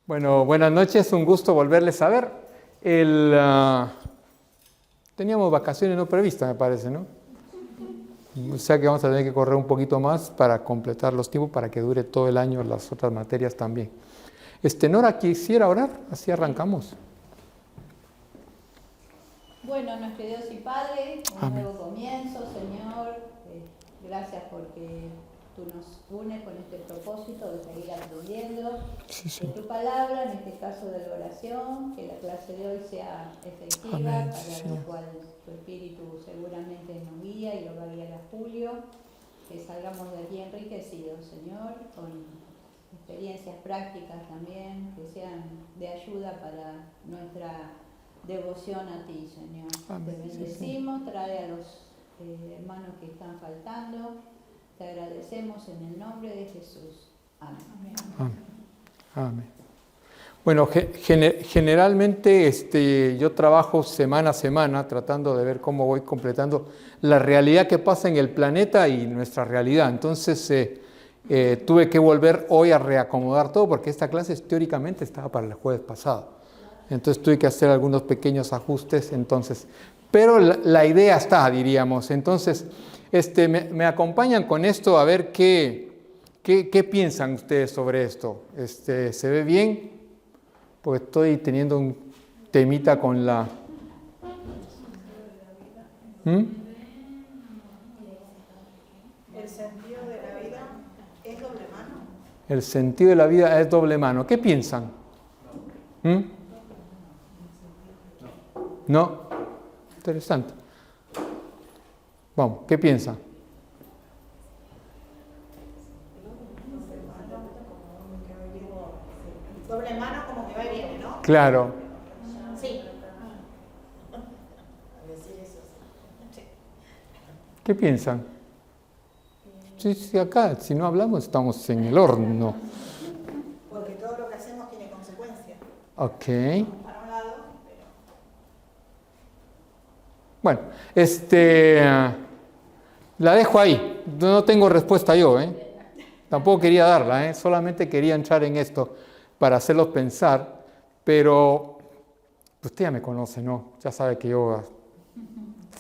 Bueno, buenas noches, un gusto volverles a ver. Teníamos vacaciones no previstas, me parece, ¿no? O sea que vamos a tener que correr un poquito más para completar los tiempos, para que dure todo el año las otras materias también. Nora, quisiera orar, así arrancamos. Bueno, nuestro Dios y Padre, un Amén. nuevo comienzo, Señor. Gracias porque tú nos unes con este propósito de seguir aprendiendo de tu palabra, en este caso de la oración, que la clase de hoy sea efectiva, Amén, para Señor. lo cual tu Espíritu seguramente nos guía y lo va a guiar a Julio, que salgamos de aquí enriquecidos, Señor, con experiencias prácticas también, que sean de ayuda para nuestra devoción a ti, Señor. Amén, Te sí, bendecimos, trae a los hermanos que están faltando. Te agradecemos en el nombre de Jesús. Amén. Amén. Amén. Bueno, generalmente yo trabajo semana a semana tratando de ver cómo voy completando la realidad que pasa en el planeta y nuestra realidad. Entonces tuve que volver hoy a reacomodar todo porque esta clase teóricamente estaba para el jueves pasado. Entonces tuve que hacer algunos pequeños ajustes, pero la idea está, diríamos. Entonces, me acompañan con esto a ver qué piensan ustedes sobre esto. ¿Se ve bien? Porque estoy teniendo un temita con la... El sentido de la vida es doble mano. El sentido de la vida es doble mano. ¿Qué piensan? ¿No? Interesante. Vamos, ¿qué piensan? Doble mano como que va y viene, ¿no? Claro. Sí. ¿Qué piensan? Sí, acá, si no hablamos, estamos en el horno. Porque todo lo que hacemos tiene consecuencias. Ok. Para un lado, pero... Bueno, la dejo ahí. No tengo respuesta yo, Tampoco quería darla, Solamente quería entrar en esto para hacerlos pensar, pero usted ya me conoce, ¿no? Ya sabe que yo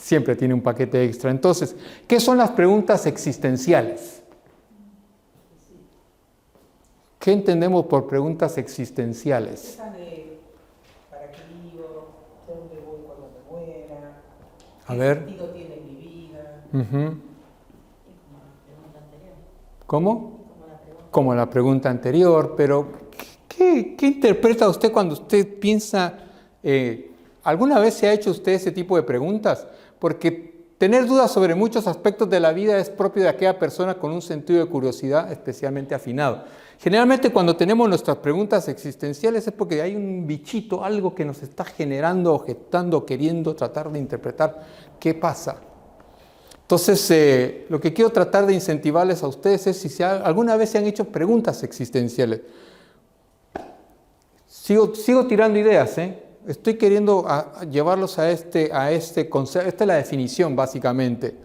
siempre tiene un paquete extra. Entonces, ¿qué son las preguntas existenciales? ¿Qué entendemos por preguntas existenciales? Esa de ¿para qué vivo? ¿Dónde voy cuando me muera? A ver. ¿Qué sentido tiene mi vida? Uh-huh. ¿Cómo? Como la pregunta anterior, pero ¿qué interpreta usted cuando usted piensa, alguna vez se ha hecho usted ese tipo de preguntas? Porque tener dudas sobre muchos aspectos de la vida es propio de aquella persona con un sentido de curiosidad especialmente afinado. Generalmente cuando tenemos nuestras preguntas existenciales es porque hay un bichito, algo que nos está generando, objetando, queriendo tratar de interpretar qué pasa. Entonces, lo que quiero tratar de incentivarles a ustedes es si alguna vez se han hecho preguntas existenciales. Sigo tirando ideas, Estoy queriendo llevarlos a este concepto. Esta es la definición, básicamente,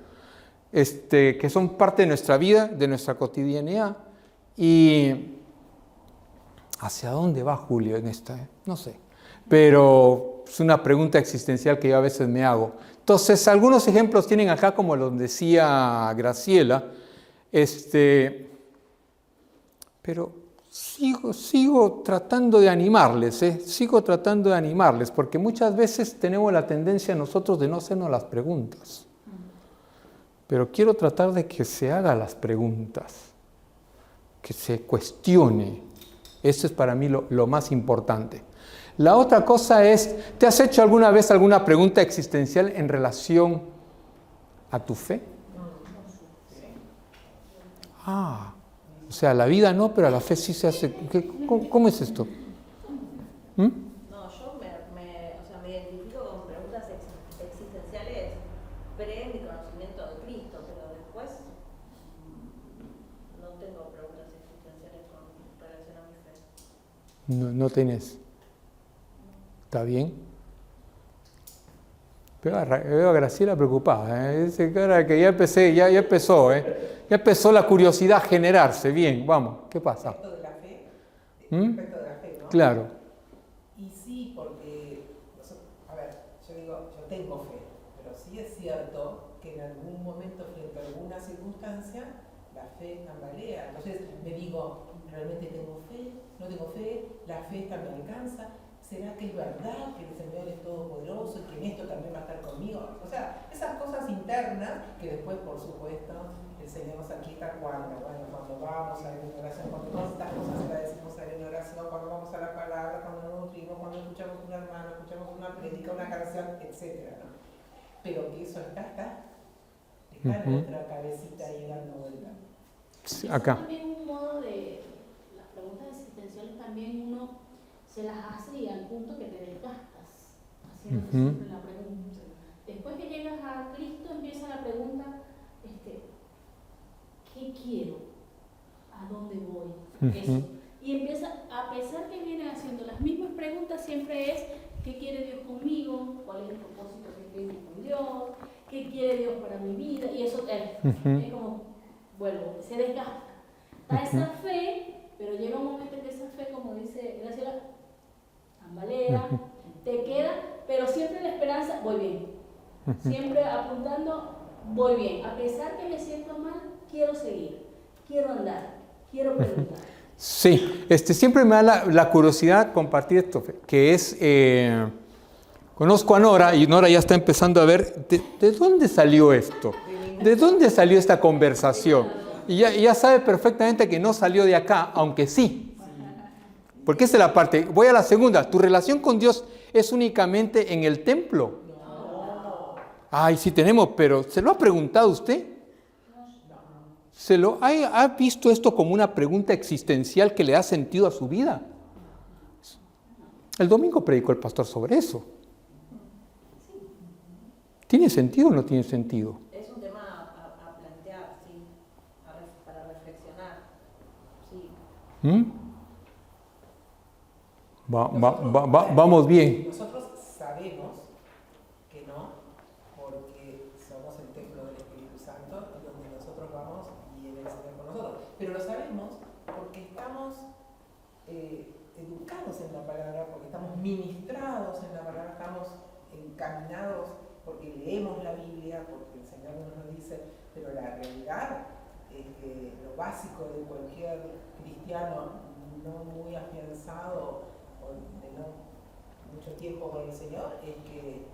que son parte de nuestra vida, de nuestra cotidianidad. ¿Y hacia dónde va Julio en esta? No sé. Pero es una pregunta existencial que yo a veces me hago. Entonces, algunos ejemplos tienen acá, como los decía Graciela, pero sigo tratando de animarles, sigo tratando de animarles, porque muchas veces tenemos la tendencia nosotros de no hacernos las preguntas. Pero quiero tratar de que se hagan las preguntas, que se cuestione. Eso es para mí lo más importante. La otra cosa es, ¿te has hecho alguna vez alguna pregunta existencial en relación a tu fe? O sea, la vida no, pero a la fe sí se hace. ¿Cómo es esto? No, yo me identifico con preguntas existenciales pre mi conocimiento de Cristo, pero después no tengo preguntas existenciales con relación a mi fe. No tenés. ¿Está bien? Veo a Graciela preocupada, Ese cara que ya empezó, Ya empezó la curiosidad a generarse. Bien, vamos, ¿qué pasa? Respecto de la fe, respecto de la fe, ¿no? Claro. Y sí, porque, a ver, yo digo, yo tengo fe, pero sí es cierto que en algún momento, frente a alguna circunstancia, la fe tambalea. Entonces me digo, ¿realmente tengo fe? ¿No tengo fe? ¿La fe esta me alcanza? ¿Será que es verdad que el Señor es todopoderoso y que en esto también va a estar conmigo? O sea, esas cosas internas que después, por supuesto, el Señor nos aquieta cuando vamos a la oración, cuando todas estas cosas se las decimos a la oración, cuando vamos a la palabra, cuando nos nutrimos, cuando escuchamos un hermano, escuchamos una prédica, una canción, etc. ¿no? Pero que eso está en nuestra cabecita ahí dando vuelta. Sí, acá. También un modo de, las preguntas existenciales también uno se las hace y al punto que te desgastas haciendo siempre la pregunta. Después que llegas a Cristo empieza la pregunta, ¿qué quiero? ¿A dónde voy? Eso. Y empieza, a pesar que viene haciendo las mismas preguntas, siempre es ¿qué quiere Dios conmigo? ¿Cuál es el propósito que tengo con Dios? ¿Qué quiere Dios para mi vida? Y eso es como, vuelvo, se desgasta. Está esa fe, pero llega un momento en que esa fe, como dice Graciela, tambalea, te queda, pero siempre la esperanza, voy bien. Siempre apuntando, voy bien. A pesar que me siento mal, quiero seguir, quiero andar, quiero preguntar. Sí, siempre me da la curiosidad compartir esto, que es, conozco a Nora y Nora ya está empezando a ver, ¿de dónde salió esto? ¿De dónde salió esta conversación? Y ya sabe perfectamente que no salió de acá, aunque sí. Porque esa es la parte. Voy a la segunda. ¿Tu relación con Dios es únicamente en el templo? No. Ay, sí tenemos, pero ¿se lo ha preguntado usted? ¿Ha visto esto como una pregunta existencial que le da sentido a su vida? El domingo predicó el pastor sobre eso. ¿Tiene sentido o no tiene sentido? Es un tema a plantear, sí, para reflexionar, sí. Vamos bien. Nosotros sabemos que no, porque somos el templo del Espíritu Santo, y donde nosotros vamos y Él es el Señor con nosotros. Pero lo sabemos porque estamos educados en la palabra, porque estamos ministrados en la palabra, estamos encaminados porque leemos la Biblia, porque el Señor nos lo dice, pero la realidad es que lo básico de cualquier cristiano no muy afianzado o de no mucho tiempo con el Señor es que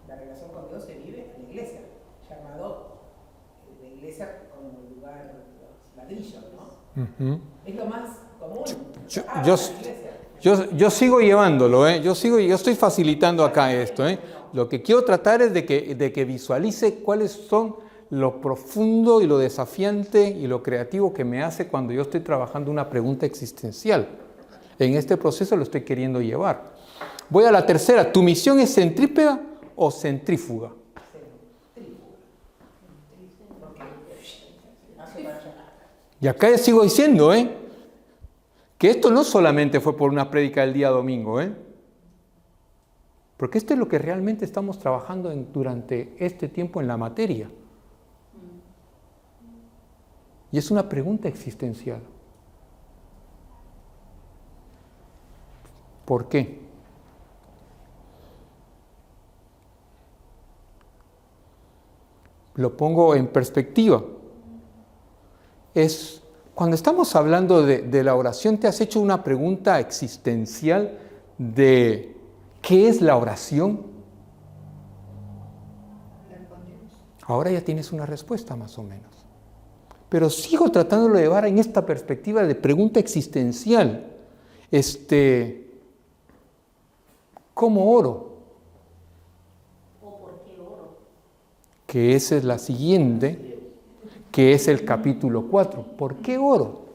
la relación con Dios se vive en la iglesia, llamado la iglesia como lugar de los ladrillos, ¿no? Es lo más común. Yo sigo llevándolo, yo estoy facilitando acá esto, Lo que quiero tratar es de que visualice cuáles son lo profundo y lo desafiante y lo creativo que me hace cuando yo estoy trabajando una pregunta existencial. En este proceso lo estoy queriendo llevar. Voy a la tercera. ¿Tu misión es centrípeta o centrífuga? Y acá ya sigo diciendo, que esto no solamente fue por una prédica del día domingo, porque esto es lo que realmente estamos trabajando durante este tiempo en la materia. Y es una pregunta existencial. ¿Por qué? Lo pongo en perspectiva. Cuando estamos hablando de la oración, ¿te has hecho una pregunta existencial de qué es la oración? Ahora ya tienes una respuesta más o menos. Pero sigo tratándolo de llevar en esta perspectiva de pregunta existencial. ¿Cómo oro? ¿O por qué oro? Que esa es la siguiente, que es el capítulo 4. ¿Por qué oro?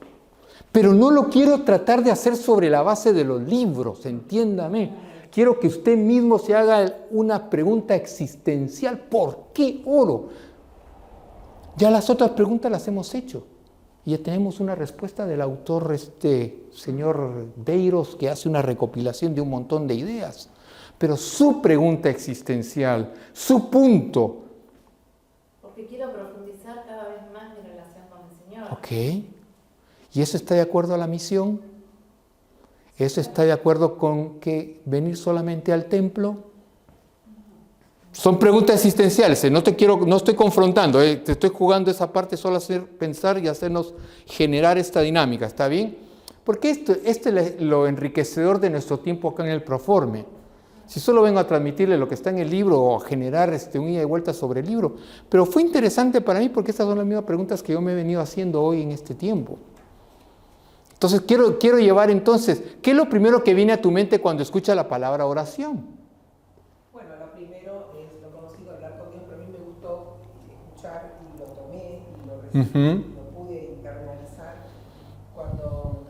Pero no lo quiero tratar de hacer sobre la base de los libros, entiéndame. Quiero que usted mismo se haga una pregunta existencial. ¿Por qué oro? Ya las otras preguntas las hemos hecho. Y ya tenemos una respuesta del autor, señor Beiros, que hace una recopilación de un montón de ideas. Pero su pregunta existencial, su punto. Porque quiero profundizar cada vez más mi relación con el Señor. Ok. ¿Y eso está de acuerdo a la misión? ¿Eso está de acuerdo con que venir solamente al templo? Son preguntas existenciales, no estoy confrontando, te estoy jugando esa parte solo a hacer pensar y hacernos generar esta dinámica, ¿está bien? Porque esto es lo enriquecedor de nuestro tiempo acá en el Proforme. Si solo vengo a transmitirle lo que está en el libro o a generar un ida y vuelta sobre el libro, pero fue interesante para mí porque estas son las mismas preguntas que yo me he venido haciendo hoy en este tiempo. Entonces quiero llevar entonces, ¿qué es lo primero que viene a tu mente cuando escuchas la palabra oración? Bueno, lo primero es lo conocido, hablar con Dios, pero a mí me gustó escuchar y lo tomé y lo recibí, lo pude internalizar cuando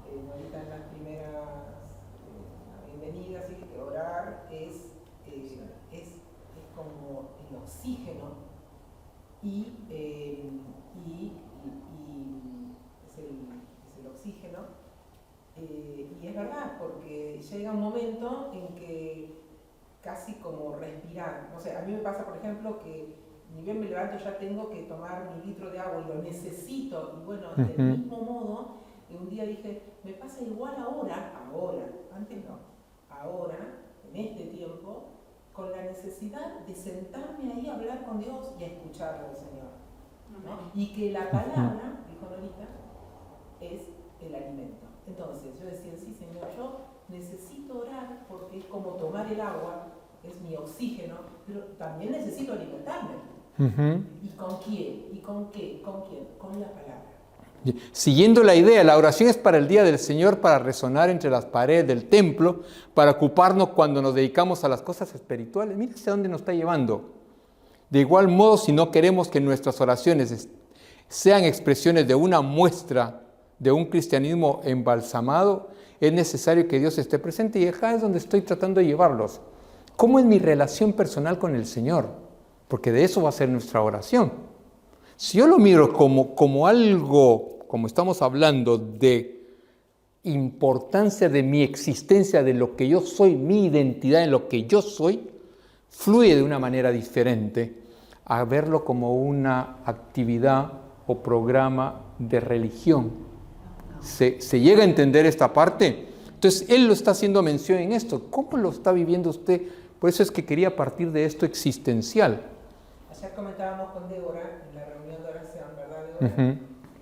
ahorita en las primeras bienvenidas, así que orar es como el oxígeno y es el oxígeno. Y es verdad, porque llega un momento en que casi como respirar. O sea, a mí me pasa, por ejemplo, que ni bien me levanto ya tengo que tomar mi litro de agua y lo necesito. Y bueno, del mismo modo, un día dije, me pasa igual ahora, antes no, ahora, en este tiempo, con la necesidad de sentarme ahí a hablar con Dios y a escucharlo al Señor, ¿no? Y que la palabra, dijo Norita, es el alimento. Entonces yo decía, sí Señor, yo necesito orar porque es como tomar el agua, es mi oxígeno, pero también necesito alimentarme. ¿Y con quién? ¿Y con qué? ¿Con quién? Con la palabra. Siguiendo la idea, la oración es para el día del Señor, para resonar entre las paredes del templo, para ocuparnos cuando nos dedicamos a las cosas espirituales. Mira hacia dónde nos está llevando. De igual modo, si no queremos que nuestras oraciones sean expresiones de una muestra de un cristianismo embalsamado, es necesario que Dios esté presente, y acá es donde estoy tratando de llevarlos. ¿Cómo es mi relación personal con el Señor? Porque de eso va a ser nuestra oración. Si yo lo miro como algo, como estamos hablando de importancia de mi existencia, de lo que yo soy, mi identidad en lo que yo soy, fluye de una manera diferente a verlo como una actividad o programa de religión. ¿Se llega a entender esta parte? Entonces, él lo está haciendo mención en esto. ¿Cómo lo está viviendo usted? Por eso es que quería partir de esto existencial. Ayer comentábamos con Débora, en la reunión de oración, ¿verdad, Débora?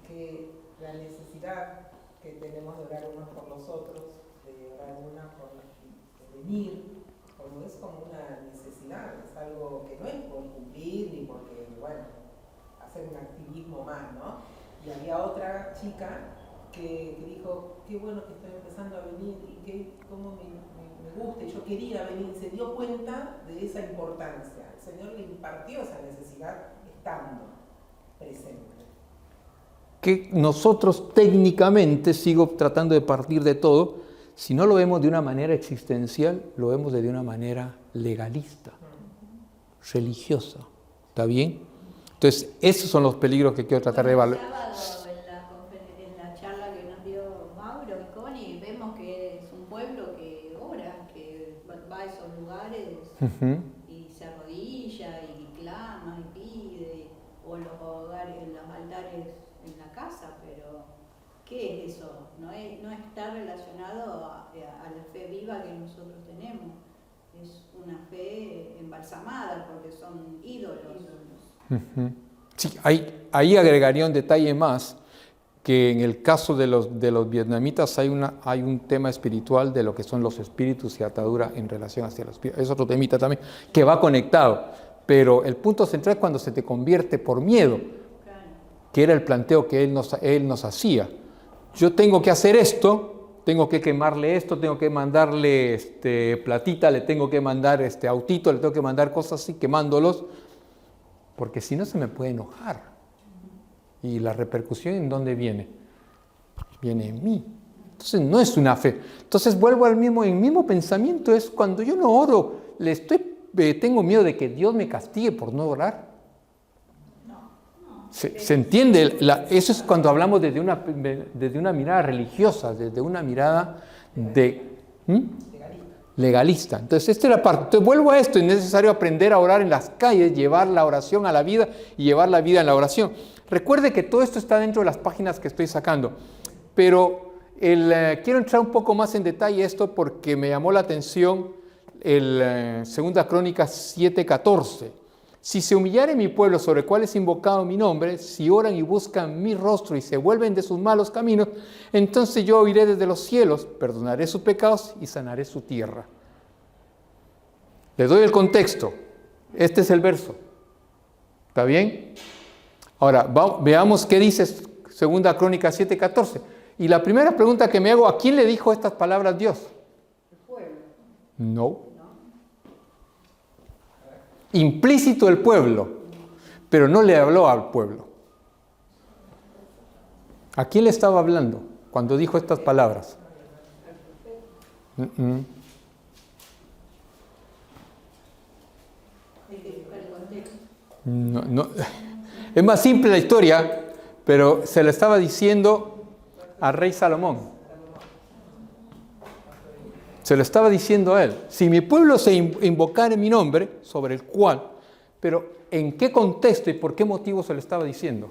Que la necesidad que tenemos de orar unos por los otros, de orar unas por de venir, como es como una necesidad, es algo que no es por cumplir ni porque, bueno, hacer un activismo más, ¿no? Y había otra chica que dijo, qué bueno que estoy empezando a venir y cómo me gusta, y yo quería venir, se dio cuenta de esa importancia. El Señor le impartió esa necesidad estando presente. Que nosotros técnicamente, sigo tratando de partir de todo, si no lo vemos de una manera existencial, lo vemos de una manera legalista, religiosa. ¿Está bien? Entonces, esos son los peligros que quiero tratar de evaluar. En la charla que nos dio Mauro y Connie, vemos que es un pueblo que ora, que va a esos lugares y se arrodilla y clama y pide, o los altares en la casa, pero ¿qué es eso? No está relacionado a la fe viva que nosotros tenemos. Es una fe embalsamada porque son ídolos. Sí, ahí agregaría un detalle más, que en el caso de los vietnamitas hay un tema espiritual de lo que son los espíritus y atadura en relación hacia los espíritus. Es otro temita también que va conectado, pero el punto central es cuando se te convierte por miedo, que era el planteo que él nos hacía. Yo tengo que hacer esto, tengo que quemarle esto, tengo que mandarle platita, le tengo que mandar autito, le tengo que mandar cosas así, quemándolos, porque si no se me puede enojar. ¿Y la repercusión en dónde viene? Viene en mí. Entonces no es una fe. Entonces vuelvo al mismo pensamiento, es cuando yo no oro, tengo miedo de que Dios me castigue por no orar. ¿Se entiende? Eso es cuando hablamos desde una mirada religiosa, desde una mirada legalista. Entonces, esta es la parte. Entonces, vuelvo a esto, es necesario aprender a orar en las calles, llevar la oración a la vida y llevar la vida en la oración. Recuerde que todo esto está dentro de las páginas que estoy sacando, pero quiero entrar un poco más en detalle esto porque me llamó la atención el Segunda Crónicas 7:14. Si se humillare mi pueblo sobre el cual es invocado mi nombre, si oran y buscan mi rostro y se vuelven de sus malos caminos, entonces yo oiré desde los cielos, perdonaré sus pecados y sanaré su tierra. Le doy el contexto. Este es el verso. ¿Está bien? Ahora, veamos qué dice Segunda Crónica 7:14. Y la primera pregunta que me hago, ¿a quién le dijo estas palabras Dios? El pueblo. No. Implícito el pueblo, pero no le habló al pueblo. ¿A quién le estaba hablando cuando dijo estas palabras? No. Es más simple la historia, pero se le estaba diciendo al rey Salomón. Se lo estaba diciendo a él. Si mi pueblo se invocare mi nombre, sobre el cual, pero ¿en qué contexto y por qué motivo se lo estaba diciendo?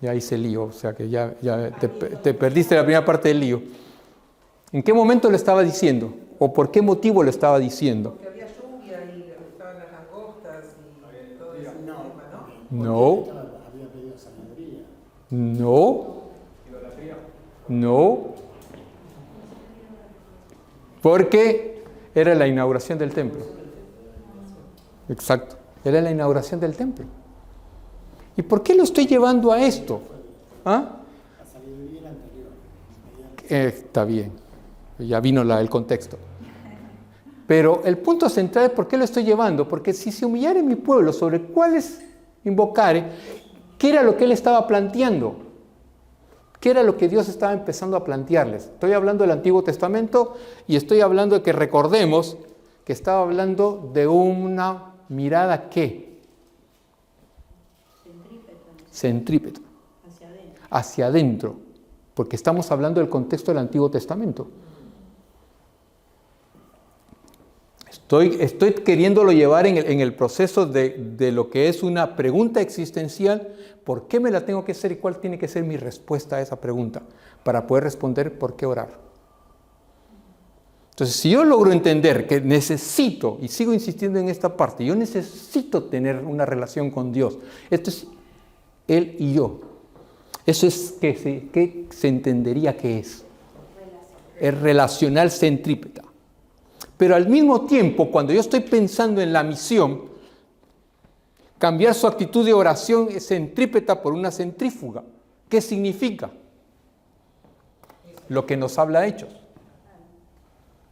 Ya hice lío, o sea que ya te perdiste la primera parte del lío. ¿En qué momento lo estaba diciendo? ¿O por qué motivo lo estaba diciendo? Porque había lluvia y estaban las langostas y todo ese tema, ¿no? No. No. Porque era la inauguración del templo. Exacto. Era la inauguración del templo. ¿Y por qué lo estoy llevando a esto? ¿Ah? Está bien. Ya vino el contexto. Pero el punto central es por qué lo estoy llevando. Porque si se humillare mi pueblo sobre cuáles invocare, ¿qué era lo que él estaba planteando? ¿Qué era lo que Dios estaba empezando a plantearles? Estoy hablando del Antiguo Testamento y estoy hablando de que recordemos que estaba hablando de una mirada ¿qué? Centrípeta. Hacia adentro. Porque estamos hablando del contexto del Antiguo Testamento. Estoy queriéndolo llevar en el proceso de lo que es una pregunta existencial. ¿Por qué me la tengo que hacer y cuál tiene que ser mi respuesta a esa pregunta? Para poder responder por qué orar. Entonces, si yo logro entender que necesito, y sigo insistiendo en esta parte, yo necesito tener una relación con Dios. Esto es Él y yo. Eso es que se entendería que es. Es relacional centrípeta. Pero al mismo tiempo, cuando yo estoy pensando en la misión, cambiar su actitud de oración es centrípeta por una centrífuga. ¿Qué significa? Lo que nos habla Hechos.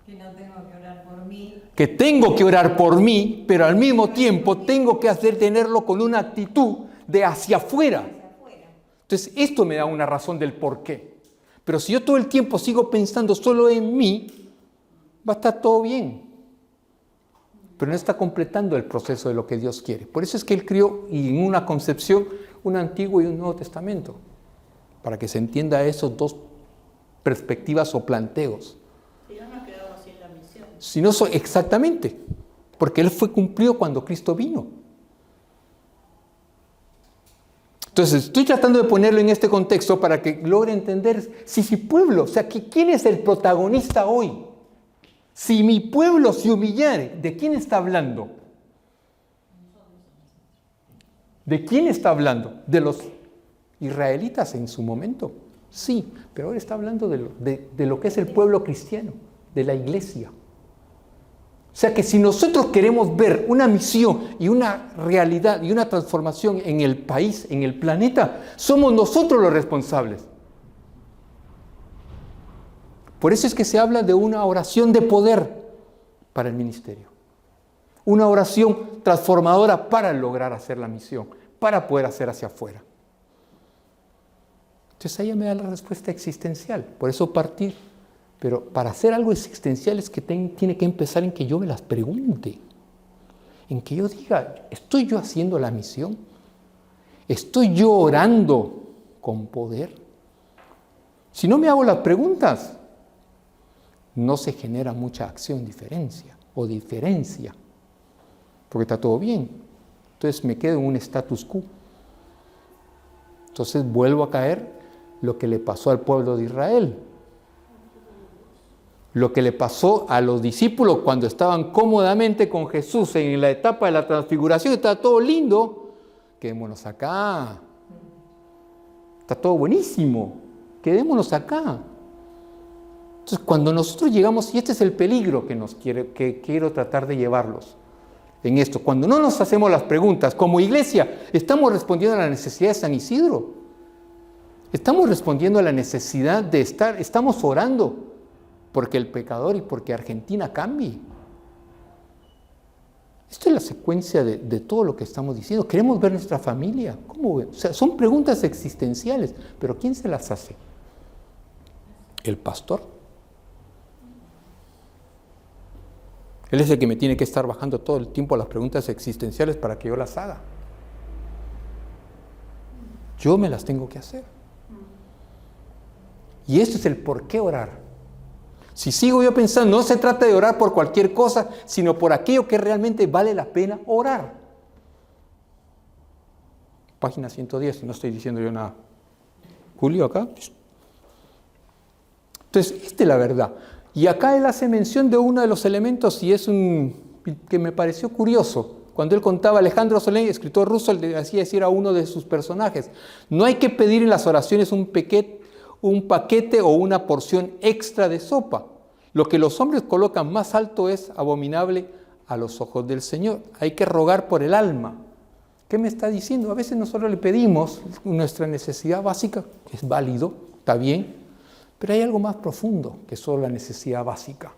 Que no tengo que orar por mí. Que tengo que orar por mí, pero al mismo tiempo tengo que tenerlo con una actitud de hacia afuera. Entonces, esto me da una razón del por qué. Pero si yo todo el tiempo sigo pensando solo en mí, va a estar todo bien. Pero no está completando el proceso de lo que Dios quiere. Por eso es que Él crió, y en una concepción, un Antiguo y un Nuevo Testamento. Para que se entienda esos dos perspectivas o planteos. Si no nos quedamos sin la misión. Si no, exactamente. Porque Él fue cumplido cuando Cristo vino. Entonces, estoy tratando de ponerlo en este contexto para que logre entender si mi pueblo, o sea, ¿quién es el protagonista hoy? Si mi pueblo se humillare, ¿de quién está hablando? ¿De quién está hablando? ¿De los israelitas en su momento? Sí, pero ahora está hablando de lo que es el pueblo cristiano, de la iglesia. O sea que si nosotros queremos ver una misión y una realidad y una transformación en el país, en el planeta, somos nosotros los responsables. Por eso es que se habla de una oración de poder para el ministerio. Una oración transformadora para lograr hacer la misión, para poder hacer hacia afuera. Entonces ahí me da la respuesta existencial. Por eso partir. Pero para hacer algo existencial es que tiene que empezar en que yo me las pregunte. En que yo diga, ¿estoy yo haciendo la misión? ¿Estoy yo orando con poder? Si no me hago las preguntas, no se genera mucha acción diferencia, porque está todo bien. Entonces me quedo en un status quo. Entonces vuelvo a caer lo que le pasó al pueblo de Israel. Lo que le pasó a los discípulos cuando estaban cómodamente con Jesús en la etapa de la transfiguración, estaba todo lindo, quedémonos acá. Está todo buenísimo, quedémonos acá. Entonces cuando nosotros llegamos, y este es el peligro que quiero tratar de llevarlos en esto, cuando no nos hacemos las preguntas, como iglesia, estamos respondiendo a la necesidad de San Isidro. Estamos respondiendo a la necesidad de estamos orando porque el pecador y porque Argentina cambie. Esto es la secuencia de todo lo que estamos diciendo. Queremos ver nuestra familia. ¿Cómo? O sea, son preguntas existenciales, pero ¿quién se las hace? El pastor. Él es el que me tiene que estar bajando todo el tiempo las preguntas existenciales para que yo las haga. Yo me las tengo que hacer. Y esto es el por qué orar. Si sigo yo pensando, no se trata de orar por cualquier cosa, sino por aquello que realmente vale la pena orar. Página 110, no estoy diciendo yo nada. Julio, acá. Entonces, esta es la verdad. Y acá él hace mención de uno de los elementos y es que me pareció curioso. Cuando él contaba, Alejandro Solé, escritor ruso, le hacía decir a uno de sus personajes, no hay que pedir en las oraciones un paquete o una porción extra de sopa. Lo que los hombres colocan más alto es abominable a los ojos del Señor. Hay que rogar por el alma. ¿Qué me está diciendo? A veces nosotros le pedimos nuestra necesidad básica, que es válido, está bien, pero hay algo más profundo que solo la necesidad básica,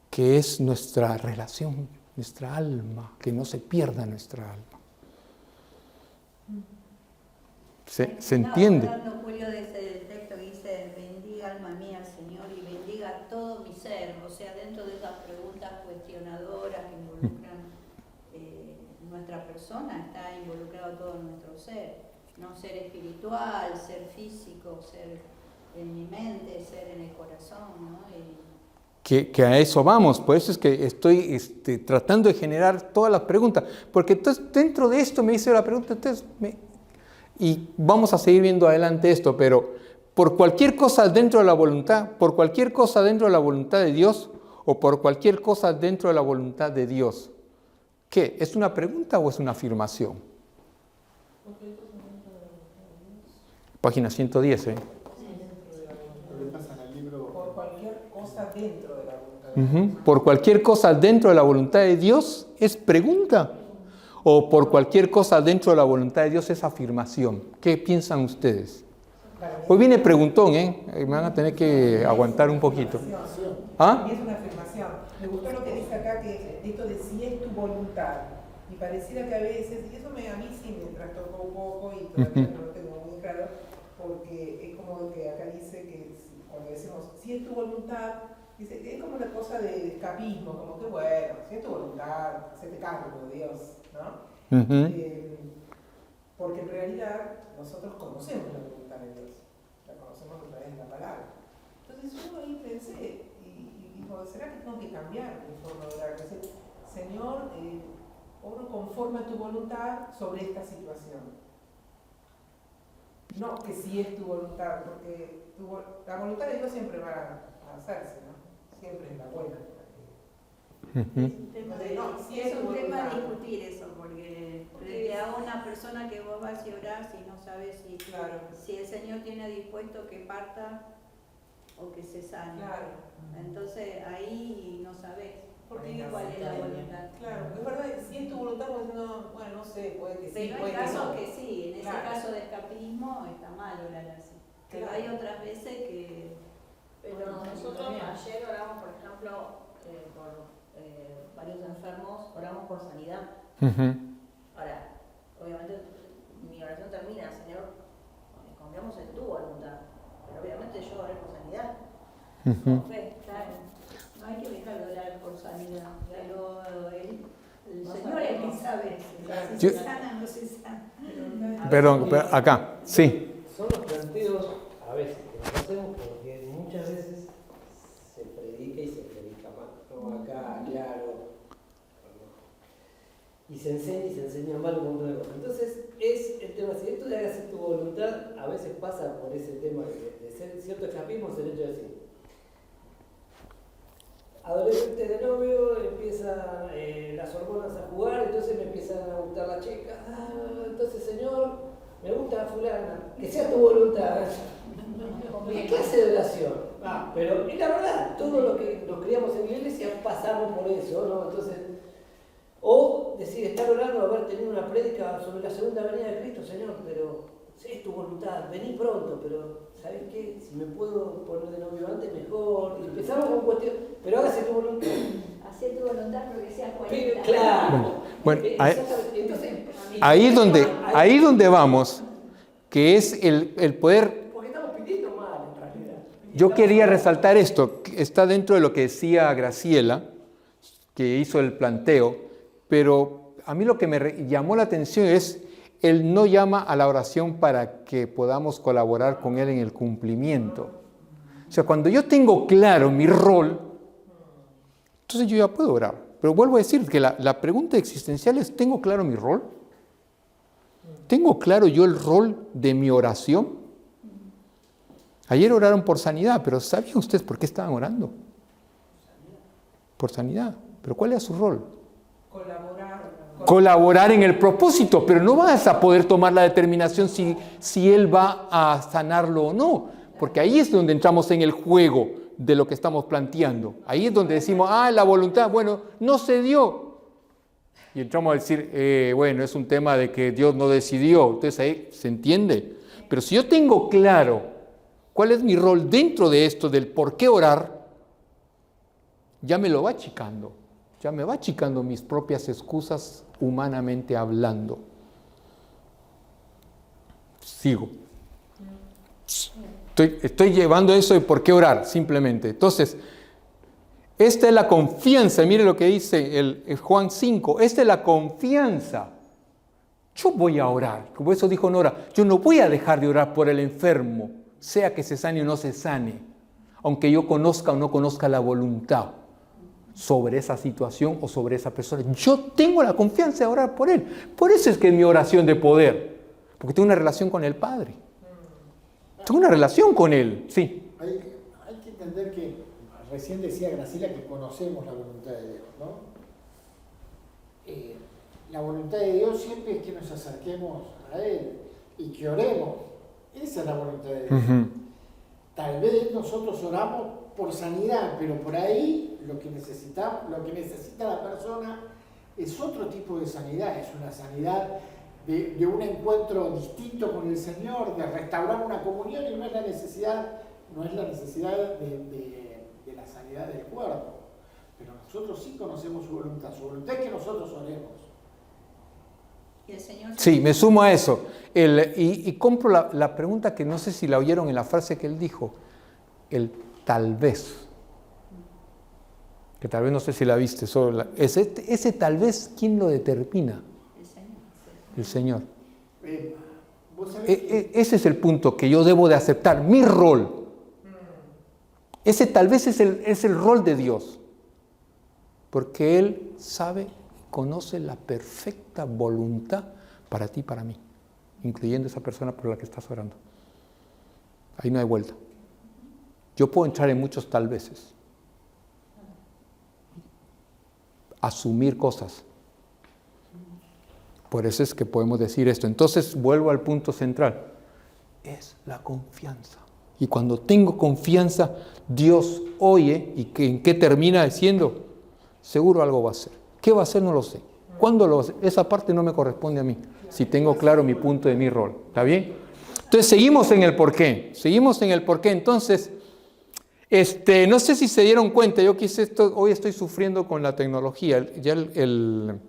que es nuestra relación, nuestra alma, que no se pierda nuestra alma. ¿Se entiende? Hablando, Julio, de ese texto que dice, bendiga alma mía al Señor y bendiga todo mi ser. O sea, dentro de esas preguntas cuestionadoras que involucran nuestra persona, está involucrado todo nuestro ser. No ser espiritual, ser físico, ser en mi mente, ser en el corazón, ¿no? Que a eso vamos, por eso es que estoy tratando de generar todas las preguntas. Porque entonces, dentro de esto me hice la pregunta, y vamos a seguir viendo adelante esto, pero por cualquier cosa dentro de la voluntad, por cualquier cosa dentro de la voluntad de Dios o por cualquier cosa dentro de la voluntad de Dios, ¿qué? ¿Es una pregunta o es una afirmación? Página 110, ¿eh? Por cualquier cosa dentro de la voluntad de Dios. Por cualquier cosa dentro de la voluntad de Dios es pregunta. O por cualquier cosa dentro de la voluntad de Dios es afirmación. ¿Qué piensan ustedes? Hoy viene preguntón, ¿eh? Me van a tener que aguantar un poquito. ¿Ah? Y es una afirmación. Me gustó lo que dice acá, que esto de si es tu voluntad. Y pareciera que a veces, y eso a mí sí me trastocó un poco y todavía no lo tengo muy claro, porque es como que acá dice que cuando decimos si es tu voluntad, dice, es como una cosa de escapismo, como que bueno, si es tu voluntad, hacete cargo, Dios, ¿no? Porque en realidad nosotros conocemos la voluntad de Dios, la conocemos a través de la palabra. Entonces yo ahí pensé, y digo, ¿será que tengo que cambiar mi forma de orar? Decir, Señor, oro conforme a tu voluntad sobre esta situación. No que si es tu voluntad, porque la voluntad de Dios siempre va a hacerse, ¿no? Siempre es la buena. Es un tema de discutir eso, porque frente a una persona que vos vas a orar, si no sabes si el Señor tiene dispuesto que parta o que se sane. Claro. Entonces ahí no sabes cuál es la voluntad. Claro, es verdad, si es tu voluntad, pues no sé, puede que sí, pero puede hay que casos no. que sí, en ese caso de escapismo está mal orar así. Pero hay otras veces que... Pero nosotros ayer oramos, por ejemplo, por varios enfermos, oramos por sanidad. Ahora, obviamente mi oración termina, Señor, confiamos en tu voluntad, pero obviamente yo oré por sanidad. Con fe, claro. No hay que dejar de orar por sanidad, pero el Señor es quien sabe si se sana o no se sana. Perdón, acá, sí. Son los planteos a veces que nos hacemos porque muchas veces se predica y se predica mal. No, acá, claro. Entonces, es el tema, si esto de hacer tu voluntad, a veces pasa por ese tema de ser cierto escapismo, es el hecho de decir, adolescente de novio, empiezan las hormonas a jugar, entonces me empiezan a gustar las chicas, entonces Señor, me gusta fulana, que sea tu voluntad. ¿Qué clase de oración? Pero es la verdad, todos los que nos criamos en la iglesia pasamos por eso, ¿no? Entonces, o decir, estar orando, haber tenido una prédica sobre la segunda venida de Cristo, Señor, pero si es tu voluntad, vení pronto, pero ¿sabes qué? Si me puedo poner de novio antes, mejor. Y empezamos con cuestiones, pero hágase tu voluntad. Hacer tu voluntad pero que sea 40. Claro. Bueno, Entonces, ahí donde vamos, que es el poder. porque estamos pidiendo mal, en realidad. Yo quería resaltar esto, que está dentro de lo que decía Graciela, que hizo el planteo, pero a mí lo que me llamó la atención es, él no llama a la oración para que podamos colaborar con él en el cumplimiento. O sea, cuando yo tengo claro mi rol, entonces yo ya puedo orar. Pero vuelvo a decir que la pregunta existencial es, ¿tengo claro mi rol? ¿Tengo claro yo el rol de mi oración? Ayer oraron por sanidad, pero ¿sabían ustedes por qué estaban orando? Por sanidad. ¿Pero cuál es su rol? Colaborar en el propósito, pero no vas a poder tomar la determinación si él va a sanarlo o no, porque ahí es donde entramos en el juego de lo que estamos planteando. Ahí es donde decimos, la voluntad, bueno, no se dio. Y entramos a decir, bueno, es un tema de que Dios no decidió, entonces ahí se entiende. Pero si yo tengo claro cuál es mi rol dentro de esto, del por qué orar, ya me lo va achicando. Ya me va achicando mis propias excusas humanamente hablando. Sigo. Estoy llevando eso de por qué orar, simplemente. Entonces, esta es la confianza. Mire lo que dice el Juan 5. Esta es la confianza. Yo voy a orar. Como eso dijo Nora. Yo no voy a dejar de orar por el enfermo, sea que se sane o no se sane, aunque yo conozca o no conozca la voluntad sobre esa situación o sobre esa persona. Yo tengo la confianza de orar por él. Por eso es que es mi oración de poder, porque tengo una relación con el Padre. Tengo una relación con él, sí. Hay que entender que, recién decía Graciela que conocemos la voluntad de Dios, ¿no? La voluntad de Dios siempre es que nos acerquemos a Él y que oremos. Esa es la voluntad de Dios. Tal vez nosotros oramos por sanidad, pero por ahí lo que necesita la persona es otro tipo de sanidad, es una sanidad de un encuentro distinto con el Señor, de restaurar una comunión, y no es la necesidad de la sanidad del cuerpo. Pero nosotros sí conocemos su voluntad es que nosotros oremos. Y el Señor... Sí, me sumo a eso. Y compro la pregunta que no sé si la oyeron en la frase que él dijo, el tal vez. Que tal vez no sé si la viste. Ese tal vez, ¿quién lo determina? El Señor. Ese es el punto que yo debo de aceptar, mi rol. Ese tal vez es el rol de Dios. Porque Él sabe, conoce la perfecta voluntad para ti y para mí, incluyendo esa persona por la que estás orando. Ahí no hay vuelta. Yo puedo entrar en muchos tal veces. Asumir cosas. Por eso es que podemos decir esto. Entonces vuelvo al punto central. Es la confianza. Y cuando tengo confianza, Dios oye. ¿Y en qué termina diciendo? Seguro algo va a hacer. ¿Qué va a hacer? No lo sé. ¿Cuándo lo va a hacer? Esa parte no me corresponde a mí. Si tengo claro mi punto de mi rol. ¿Está bien? Entonces seguimos en el porqué. Seguimos en el porqué. Entonces, no sé si se dieron cuenta. Yo hoy estoy sufriendo con la tecnología. Ya el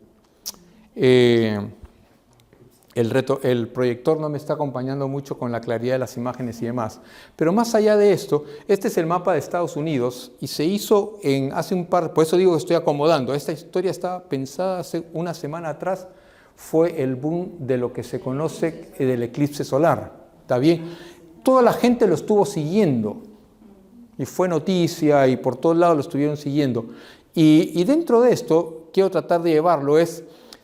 proyector no me está acompañando mucho con la claridad de las imágenes y demás. Pero más allá de esto, este es el mapa de Estados Unidos y se hizo por eso digo que estoy acomodando. Esta historia estaba pensada hace una semana atrás, fue el boom de lo que se conoce del eclipse solar. ¿Está bien? Toda la gente lo estuvo siguiendo y fue noticia y por todos lados lo estuvieron siguiendo. Y dentro de esto, quiero tratar de llevarlo,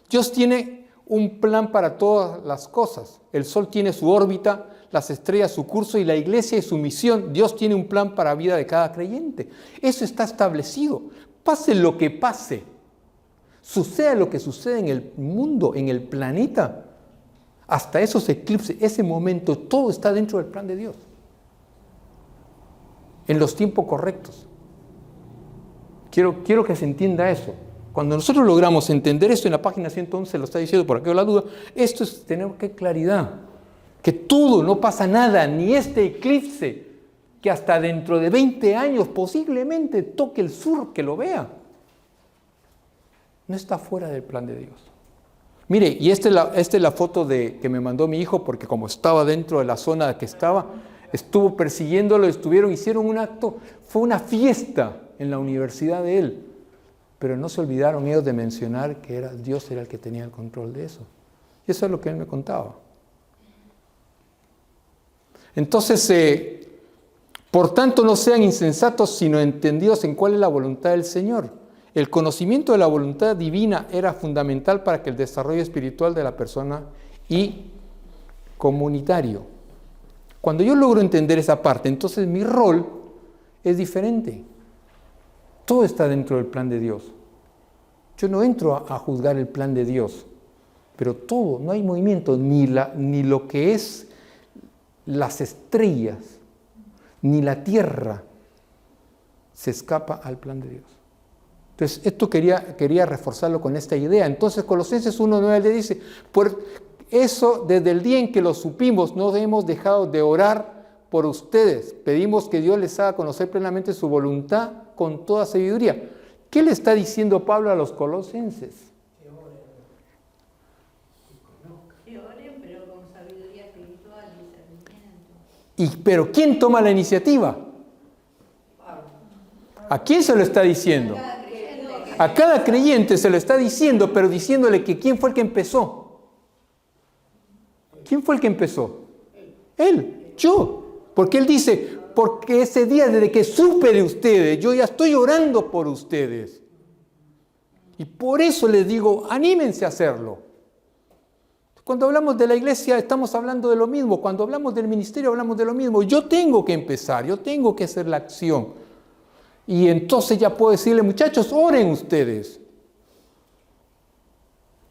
Dios tiene un plan para todas las cosas. El sol tiene su órbita, las estrellas su curso y la iglesia y su misión. Dios tiene un plan para la vida de cada creyente. Eso está establecido. Pase lo que pase, suceda lo que sucede en el mundo, en el planeta, hasta esos eclipses, ese momento, todo está dentro del plan de Dios. En los tiempos correctos. Quiero que se entienda eso. Cuando nosotros logramos entender esto, en la página 111 lo está diciendo por aquí la duda, esto es tener que claridad. Que todo, no pasa nada, ni este eclipse, que hasta dentro de 20 años posiblemente toque el sur, que lo vea. No está fuera del plan de Dios. Mire, y esta es la foto que me mandó mi hijo, porque como estaba dentro de la zona que estaba, estuvo persiguiéndolo, hicieron un acto, fue una fiesta en la universidad de él. Pero no se olvidaron ellos de mencionar que Dios era el que tenía el control de eso. Y eso es lo que él me contaba. Entonces, por tanto, no sean insensatos, sino entendidos en cuál es la voluntad del Señor. El conocimiento de la voluntad divina era fundamental para que el desarrollo espiritual de la persona y comunitario. Cuando yo logro entender esa parte, entonces mi rol es diferente. Todo está dentro del plan de Dios. Yo no entro a juzgar el plan de Dios, pero todo, no hay movimiento, ni lo que es las estrellas, ni la tierra se escapa al plan de Dios. Entonces, esto quería reforzarlo con esta idea. Entonces, Colosenses 1:9 le dice, por eso, desde el día en que lo supimos, no hemos dejado de orar por ustedes. Pedimos que Dios les haga conocer plenamente su voluntad con toda sabiduría. ¿Qué le está diciendo Pablo a los colosenses? Que oren, pero con sabiduría espiritual y discernimiento. Pero ¿quién toma la iniciativa? ¿A quién se lo está diciendo? A cada creyente se lo está diciendo, pero diciéndole que ¿quién fue el que empezó? ¿Quién fue el que empezó? Él, yo. Porque él dice, porque ese día desde que supe de ustedes, yo ya estoy orando por ustedes. Y por eso les digo, anímense a hacerlo. Cuando hablamos de la iglesia estamos hablando de lo mismo. Cuando hablamos del ministerio hablamos de lo mismo. Yo tengo que empezar, yo tengo que hacer la acción. Y entonces ya puedo decirle, muchachos, oren ustedes.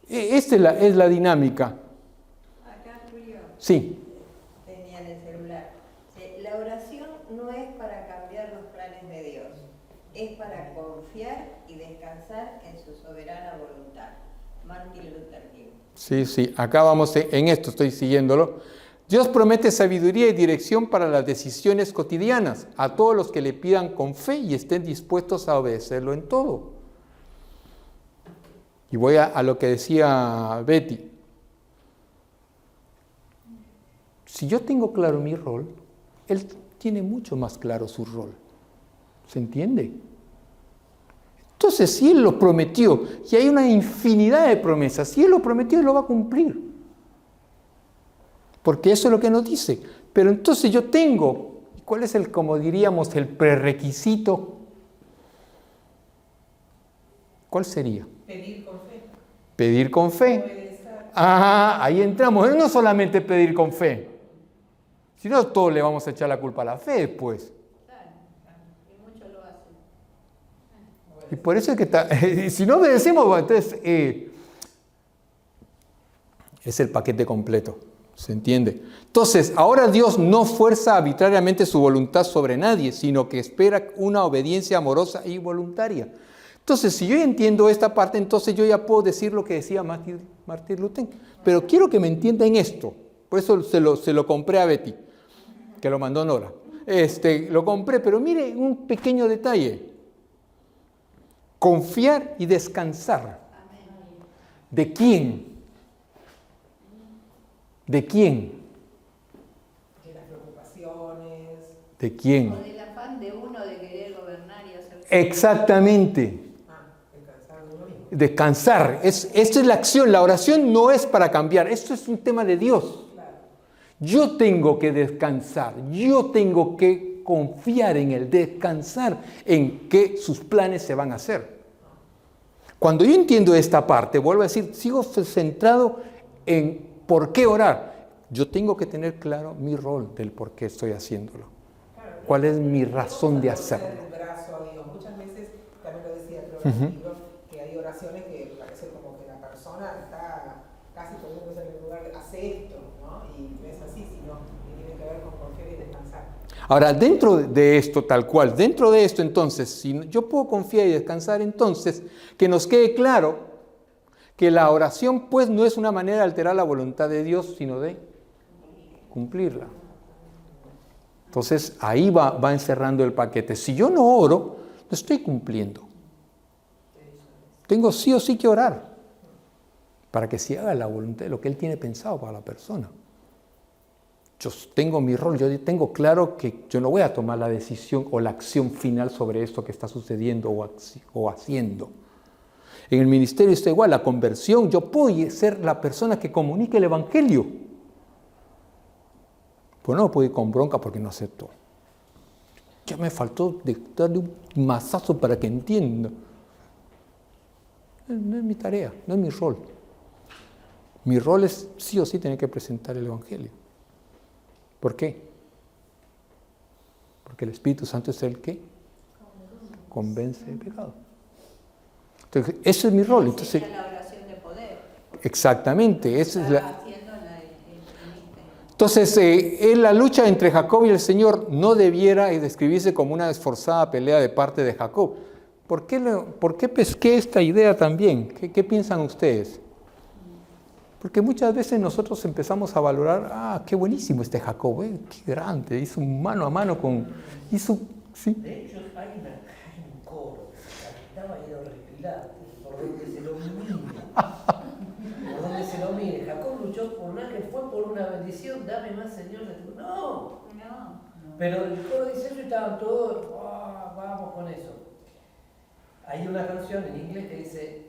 Esta es la dinámica. Acá, Julio. Sí. Tenía en el celular. La oración no es para cambiar los planes de Dios, es para confiar y descansar en su soberana voluntad. Martin Luther King. Sí, acá vamos en esto, estoy siguiéndolo. Dios promete sabiduría y dirección para las decisiones cotidianas a todos los que le pidan con fe y estén dispuestos a obedecerlo en todo. Y voy a lo que decía Betty. Si yo tengo claro mi rol, Él tiene mucho más claro su rol. ¿Se entiende? Entonces, si Él lo prometió, y hay una infinidad de promesas, si Él lo prometió, Él lo va a cumplir. Porque eso es lo que nos dice. Pero entonces yo tengo, ¿cuál es como diríamos, el prerequisito? ¿Cuál sería? Pedir con fe. Pedir con fe. Ahí entramos. No solamente pedir con fe. Si no, todos le vamos a echar la culpa a la fe después. Claro, y muchos lo hacen. Y por eso es que si no obedecemos, bueno, entonces es el paquete completo. ¿Se entiende? Entonces, ahora Dios no fuerza arbitrariamente su voluntad sobre nadie, sino que espera una obediencia amorosa y voluntaria. Entonces, si yo entiendo esta parte, entonces yo ya puedo decir lo que decía Martin Luther. Pero quiero que me entiendan esto. Por eso se lo compré a Betty, que lo mandó Nora. Lo compré, pero mire un pequeño detalle. Confiar y descansar. ¿De quién? ¿De quién? De las preocupaciones. ¿De quién? O del afán de uno de querer gobernar y hacer... Exactamente. Descansar de uno mismo. Descansar. Esta es la acción. La oración no es para cambiar. Esto es un tema de Dios. Claro. Yo tengo que descansar. Yo tengo que confiar en Él. Descansar en que sus planes se van a hacer. Cuando yo entiendo esta parte, vuelvo a decir, sigo centrado en por qué orar. Yo tengo que tener claro mi rol del por qué estoy haciéndolo. ¿Cuál es mi razón de hacerlo? Muchas veces, también lo decía creo en el libro, que hay oraciones que parece como que la persona está casi poniéndose en el lugar de hace esto, ¿no? Y no es así, sino que tiene que ver con confiar y descansar. Ahora, dentro de esto, tal cual, dentro de esto, entonces, si yo puedo confiar y descansar, entonces, que nos quede claro que la oración, pues, no es una manera de alterar la voluntad de Dios, sino de cumplirla. Entonces, ahí va encerrando el paquete. Si yo no oro, no estoy cumpliendo. Tengo sí o sí que orar para que se haga la voluntad de lo que Él tiene pensado para la persona. Yo tengo mi rol, yo tengo claro que yo no voy a tomar la decisión o la acción final sobre esto que está sucediendo o haciendo. En el ministerio está igual, la conversión, yo puedo ser la persona que comunique el Evangelio. Pues no puedo ir con bronca porque no acepto. Ya me faltó darle un mazazo para que entienda. No es mi tarea, no es mi rol. Mi rol es sí o sí tener que presentar el Evangelio. ¿Por qué? Porque el Espíritu Santo es el que convence del pecado. Entonces, ese es mi rol. Entonces, la oración de poder. Exactamente, esa es la... Entonces, la lucha entre Jacob y el Señor no debiera describirse como una esforzada pelea de parte de Jacob. ¿Por qué pesqué esta idea también? ¿Qué piensan ustedes? Porque muchas veces nosotros empezamos a valorar, qué buenísimo este Jacob, qué grande, hizo un mano a mano con... ¿sí? De hecho, hay un coro, estaba ahí horripilante, por donde se lo mire. Por donde se lo mire. Jacob luchó por nada, que fue por una bendición, dame más, Señor. No. Pero el coro dice eso y estaban todos, vamos con eso. Hay una canción en inglés que dice,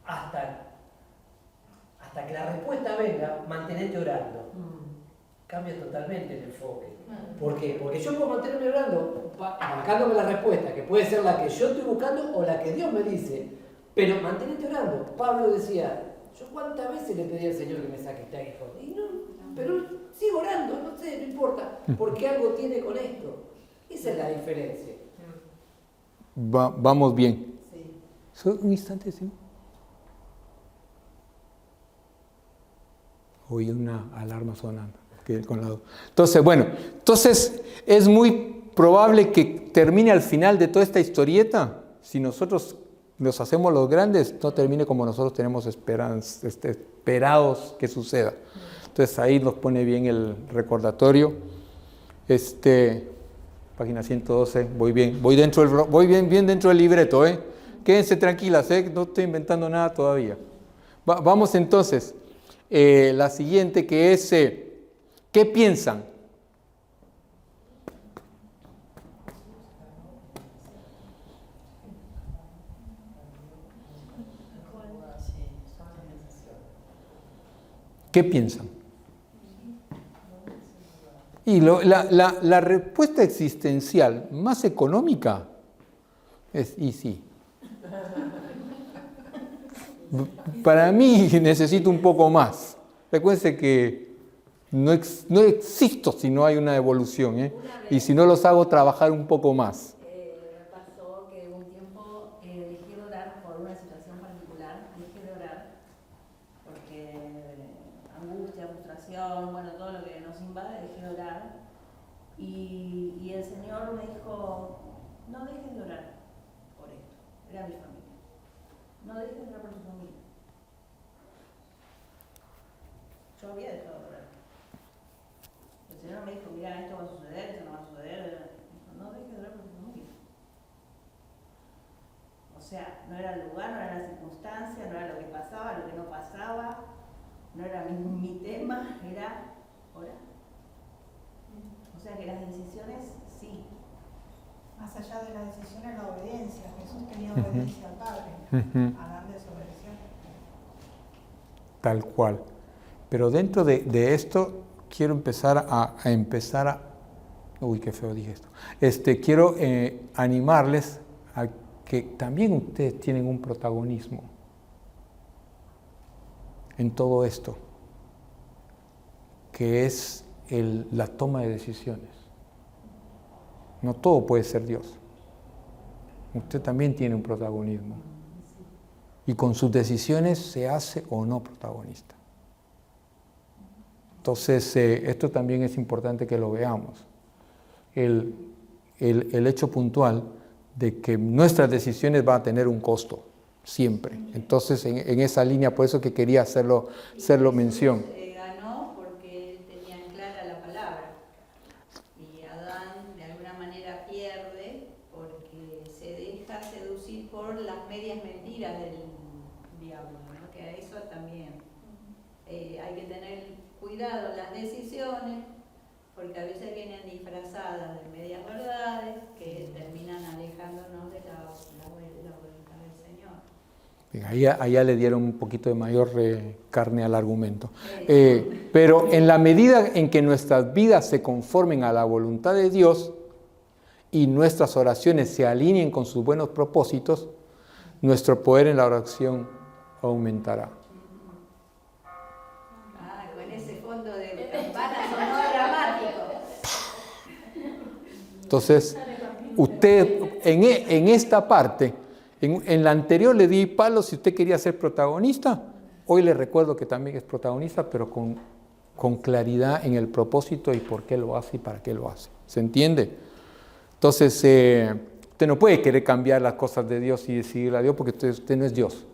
hasta que la respuesta venga, mantenete orando. Cambia totalmente el enfoque. ¿Por qué? Porque yo puedo mantenerme orando, marcándome la respuesta, que puede ser la que yo estoy buscando o la que Dios me dice, pero mantenete orando. Pablo decía, yo cuántas veces le pedí al Señor que me saque este hijo, y no, pero sigo orando, no sé, no importa, porque algo tiene con esto. Esa es la diferencia. Vamos bien. Sí. Solo un instante, ¿sí? Oí una alarma sonando. Entonces es muy probable que termine al final de toda esta historieta, si nosotros nos hacemos los grandes, no termine como nosotros tenemos esperados que suceda. Entonces ahí nos pone bien el recordatorio. Página 112, voy bien dentro del libreto, Quédense tranquilas, no estoy inventando nada todavía. Vamos entonces, la siguiente que es, ¿qué piensan? ¿Qué piensan? Y la respuesta existencial más económica es, y sí. Para mí necesito un poco más. Recuérdense que no existo si no hay una evolución, y si no los hago trabajar un poco más. Me pasó que un tiempo dejé de orar por una situación particular, dejé de orar porque angustia, frustración, bueno, todo lo que nos invade, dejé de orar y el Señor me dijo, no dejes de orar por esto, era mi familia, no dejes de orar por tu familia. Yo había dejado de orar. El Señor me dijo, mira, esto va a suceder, esto no va a suceder. No dejes de orar por tu familia. O sea, no era el lugar, no era la circunstancia, no era lo que pasaba, lo que no pasaba, no era mi tema, era orar. O sea que las decisiones, sí. Más allá de la decisión es la obediencia. Jesús tenía obediencia al Padre, a darle desobediencia. Tal cual. Pero dentro de esto quiero empezar a uy, qué feo dije esto. Quiero animarles a que también ustedes tienen un protagonismo en todo esto, que es la toma de decisiones. No todo puede ser Dios. Usted también tiene un protagonismo. Y con sus decisiones se hace o no protagonista. Entonces, esto también es importante que lo veamos. El hecho puntual de que nuestras decisiones van a tener un costo, siempre. Entonces, en esa línea, por eso que quería hacerlo mención. Ganó porque él tenía clara la palabra. Y Adán, de alguna manera, pierde porque se deja seducir por las medias mentiras del diablo, ¿no? Que a eso también hay que tener cuidado en las decisiones, porque a veces vienen disfrazadas de medias verdades que terminan alejándonos de la voluntad del Señor. Allá le dieron un poquito de mayor carne al argumento. Pero en la medida en que nuestras vidas se conformen a la voluntad de Dios y nuestras oraciones se alineen con sus buenos propósitos, nuestro poder en la oración aumentará. Con ese fondo de campana sonoro dramático. Entonces, usted en esta parte, en la anterior le di palo si usted quería ser protagonista, hoy le recuerdo que también es protagonista, pero con claridad en el propósito y por qué lo hace y para qué lo hace. ¿Se entiende? Entonces, usted no puede querer cambiar las cosas de Dios y decidirle a Dios porque usted no es Dios.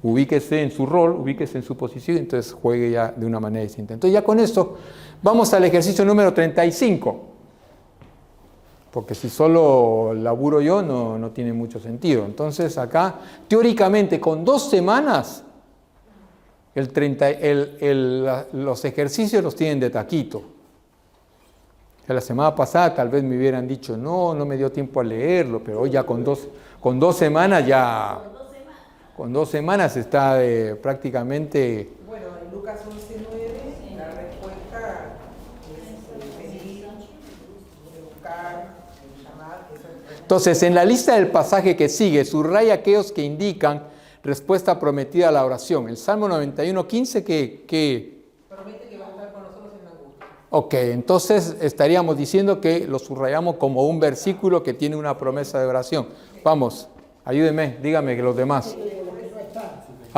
Ubíquese en su rol, ubíquese en su posición, entonces juegue ya de una manera distinta. Entonces ya con esto vamos al ejercicio número 35. Porque si solo laburo yo no tiene mucho sentido. Entonces acá, teóricamente, con 2 semanas, los ejercicios los tienen de taquito. La semana pasada tal vez me hubieran dicho, no me dio tiempo a leerlo, pero hoy ya con dos semanas ya... Con 2 semanas está prácticamente... Bueno, en Lucas 11:9 la respuesta es pedir, buscar, llamar. Entonces, en la lista del pasaje que sigue, subraya aquellos que indican respuesta prometida a la oración. El Salmo 91:15 que promete que va a estar con nosotros en la angustia. Ok, entonces estaríamos diciendo que lo subrayamos como un versículo que tiene una promesa de oración. Vamos, ayúdenme, dígame que los demás.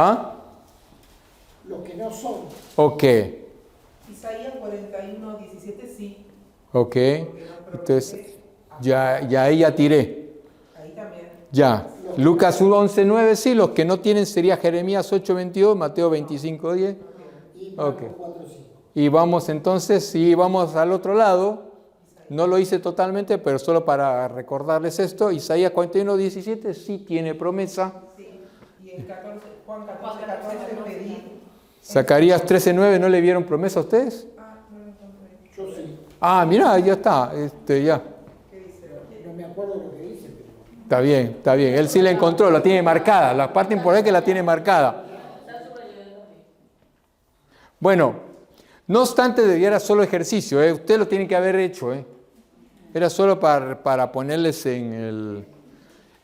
¿Ah? Lo que no son. Ok. Isaías 41:17 sí. Ok. Entonces, ya ahí ya tiré. Ahí también. Ya. Lucas 11:9 sí, los que no tienen sería Jeremías 8:22, Mateo 25:10. Ok. Y vamos entonces, sí, vamos al otro lado. No lo hice totalmente, pero solo para recordarles esto. Isaías 41:17 sí tiene promesa. Y en Juan 14:14 pedir. Zacarías 13:9, ¿no le vieron promesa a ustedes? No lo encontré. Yo sí. Mira, ya está, ya. ¿Qué dice? No me acuerdo lo que dice, Está pero... bien. Él sí la encontró, la tiene marcada. La parte importante es que la tiene marcada. Bueno, no obstante, debiera solo ejercicio. Usted lo tiene que haber hecho. Era solo para ponerles en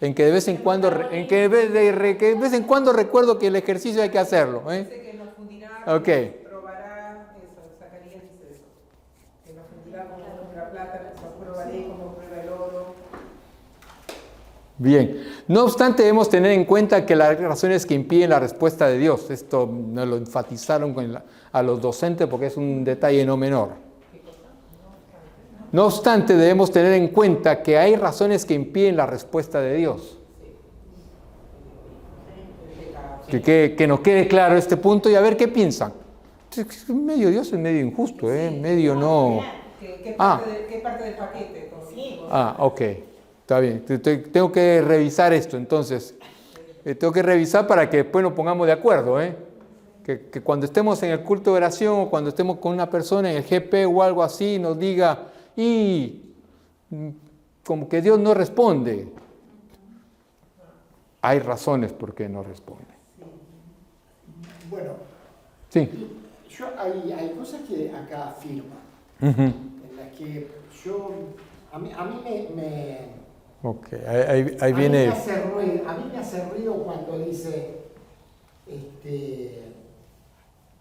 que de vez en cuando, que de vez en cuando recuerdo que el ejercicio hay que hacerlo. Dice que nos fundirá, Ok. probará, eso, Zacarías dice eso. Que nos fundirá como la plata, nos probaré como prueba el oro. Bien, no obstante debemos tener en cuenta que las razones que impiden la respuesta de Dios, esto nos lo enfatizaron a los docentes porque es un detalle no menor. No obstante debemos tener en cuenta que hay razones que impiden la respuesta de Dios. Que nos quede claro este punto y a ver qué piensan. Medio Dios es medio injusto, medio no... ¿Qué parte del paquete? Ok. Está bien, tengo que revisar esto entonces. Tengo que revisar para que después nos pongamos de acuerdo. Que cuando estemos en el culto de oración o cuando estemos con una persona en el GP o algo así nos diga, y como que Dios no responde. Hay razones por qué no responde. Bueno, sí. Hay cosas que acá afirman, Uh-huh. en las que a mí Ok, ahí viene... A mí me hace ruido cuando dice,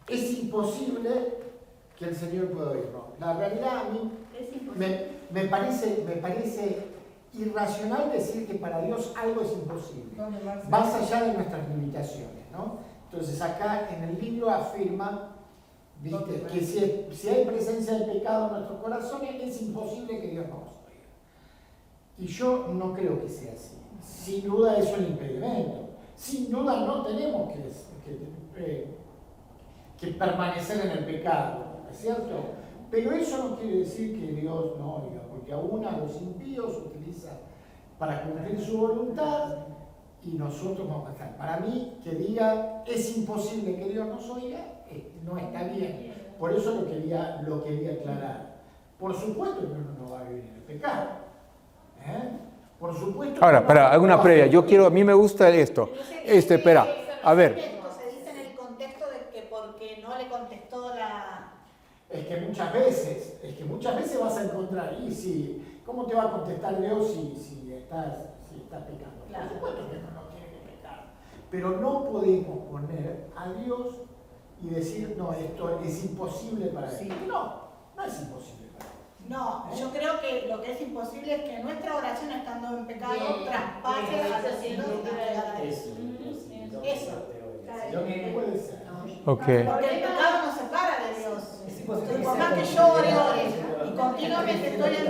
es imposible que el Señor pueda oírnos. La realidad a mí me parece irracional decir que para Dios algo es imposible, más allá de nuestras limitaciones, ¿no? Entonces acá en el libro afirma, ¿viste?, que si hay presencia de pecado en nuestros corazones, es imposible que Dios nos oiga. Y yo no creo que sea así. Sin duda es un impedimento. Sin duda no tenemos que permanecer en el pecado, ¿es cierto? Pero eso no quiere decir que Dios no oiga, porque aún a los impíos utiliza para cumplir su voluntad y nosotros vamos a estar. Para mí, que diga es imposible que Dios nos oiga, no está bien. Por eso lo quería aclarar. Por supuesto que uno no va a vivir en el pecado. Por supuesto. Ahora, hago una previa. A mí me gusta esto. Espera, a ver. Se dice en el contexto de que porque no le contestó la... Es que muchas veces vas a encontrar, y si, ¿cómo te va a contestar Dios si estás pecando? Claro. Por supuesto que no tiene que pecar. Pero no podemos poner a Dios y decir, no, esto es imposible para él. No es imposible para él. No, yo creo que lo que es imposible es que nuestra oración estando en pecado traspase a los cielos y llegar a eso. No puede ser. Okay. Porque el pecado nos separa de Dios. Por más que yo ore y continuamente estoy en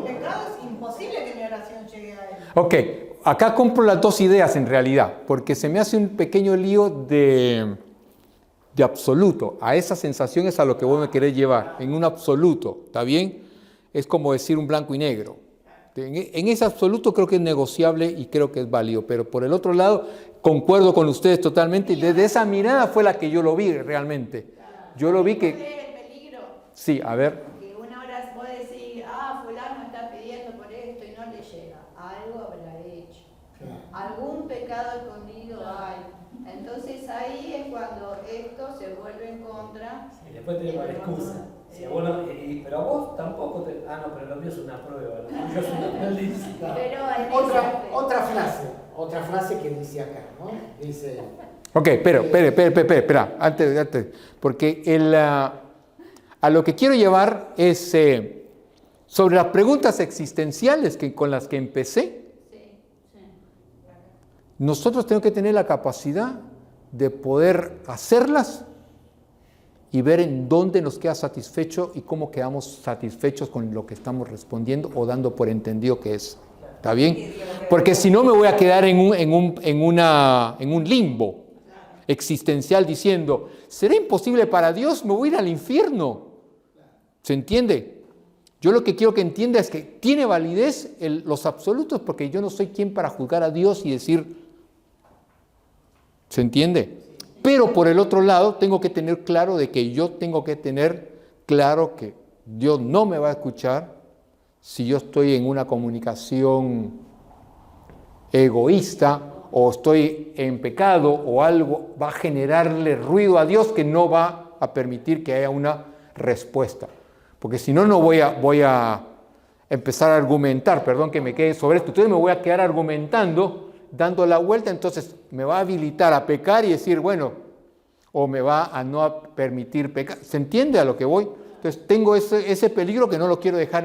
pecado, es imposible que mi oración llegue a él. Ok, acá compro las dos ideas en realidad, porque se me hace un pequeño lío de absoluto. A esa sensación es a lo que vos me querés llevar, en un absoluto, ¿está bien? Es como decir un blanco y negro. En ese absoluto creo que es negociable y creo que es válido, pero por el otro lado concuerdo con ustedes totalmente y desde esa mirada fue la que yo lo vi realmente. Yo lo vi que... el peligro? Sí, a ver. Que una hora vos decís, fulano está pidiendo por esto y no le llega. Algo habrá hecho. Algún pecado escondido hay. Entonces ahí es cuando esto se vuelve en contra. Y después tenemos la excusa. Si a vos pero a vos tampoco te... no, pero lo mío es una prueba, lo mío es una maldición. Pero otra frase que dice acá, ¿no? Dice... Ok, espera, antes, porque a lo que quiero llevar es sobre las preguntas existenciales con las que empecé. Nosotros tenemos que tener la capacidad de poder hacerlas y ver en dónde nos queda satisfecho y cómo quedamos satisfechos con lo que estamos respondiendo o dando por entendido que es. ¿Está bien? Porque si no me voy a quedar en un limbo existencial diciendo, ¿será imposible para Dios? Me voy a ir al infierno. ¿Se entiende? Yo lo que quiero que entienda es que tiene validez los absolutos porque yo no soy quien para juzgar a Dios y decir, ¿se entiende? Pero por el otro lado tengo que tener claro de que yo tengo que tener claro que Dios no me va a escuchar si yo estoy en una comunicación egoísta o estoy en pecado o algo va a generarle ruido a Dios que no va a permitir que haya una respuesta. Porque si no, no voy a empezar a argumentar, perdón que me quede sobre esto, entonces me voy a quedar argumentando, dando la vuelta, entonces me va a habilitar a pecar y decir, bueno, o me va a no permitir pecar. ¿Se entiende a lo que voy? Entonces tengo ese peligro que no lo quiero dejar,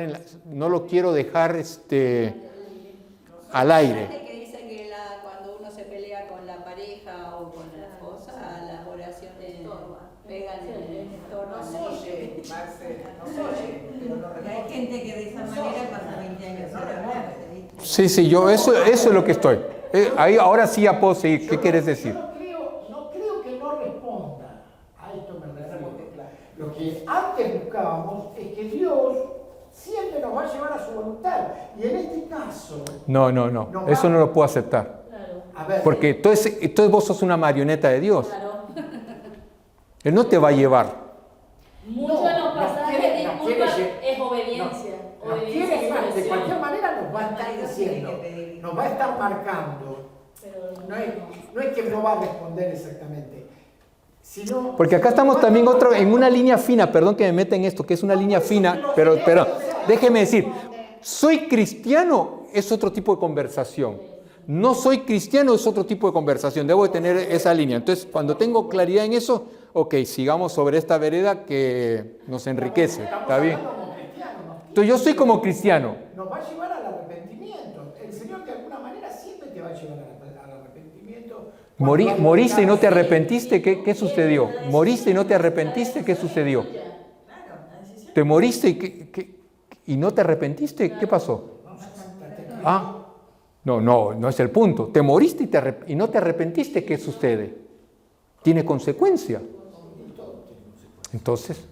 al aire. Que dice que cuando uno se pelea con la pareja o con la esposa, las oraciones pegan en el entorno. Hay gente que de esa manera pasa 20 años sin hablar. Sí, yo eso es lo que estoy. Ahí ahora sí ya puedo seguir. ¿Qué quieres decir? No creo que no responda. A esto me refiero. Lo que antes buscábamos es que Dios siempre nos va a llevar a su voluntad. Y en este caso... No. Eso no lo puedo aceptar. A ver, Porque entonces vos sos una marioneta de Dios. Él no te va a llevar. Muchos de los pasajes disculpa es obediencia. De cualquier manera nos va a estar diciendo, nos va a estar marcando. No es que no va a responder exactamente. Sino, Porque acá estamos también en una línea fina, perdón que me meta en esto, que es una línea fina, pero déjeme decir, soy cristiano es otro tipo de conversación. No soy cristiano es otro tipo de conversación. Debo de tener esa línea. Entonces, cuando tengo claridad en eso, ok, sigamos sobre esta vereda que nos enriquece. ¿Está bien? Entonces, yo soy como cristiano. Nos va a llevar al arrepentimiento. El Señor de alguna manera siempre te va a llevar al arrepentimiento. Moriste y no te arrepentiste, ¿qué sucedió? Moriste y no te arrepentiste, ¿qué sucedió? ¿Te moriste y no te arrepentiste? ¿Qué pasó? No es el punto. Te moriste y no te arrepentiste, ¿qué sucede? Tiene consecuencia. Entonces,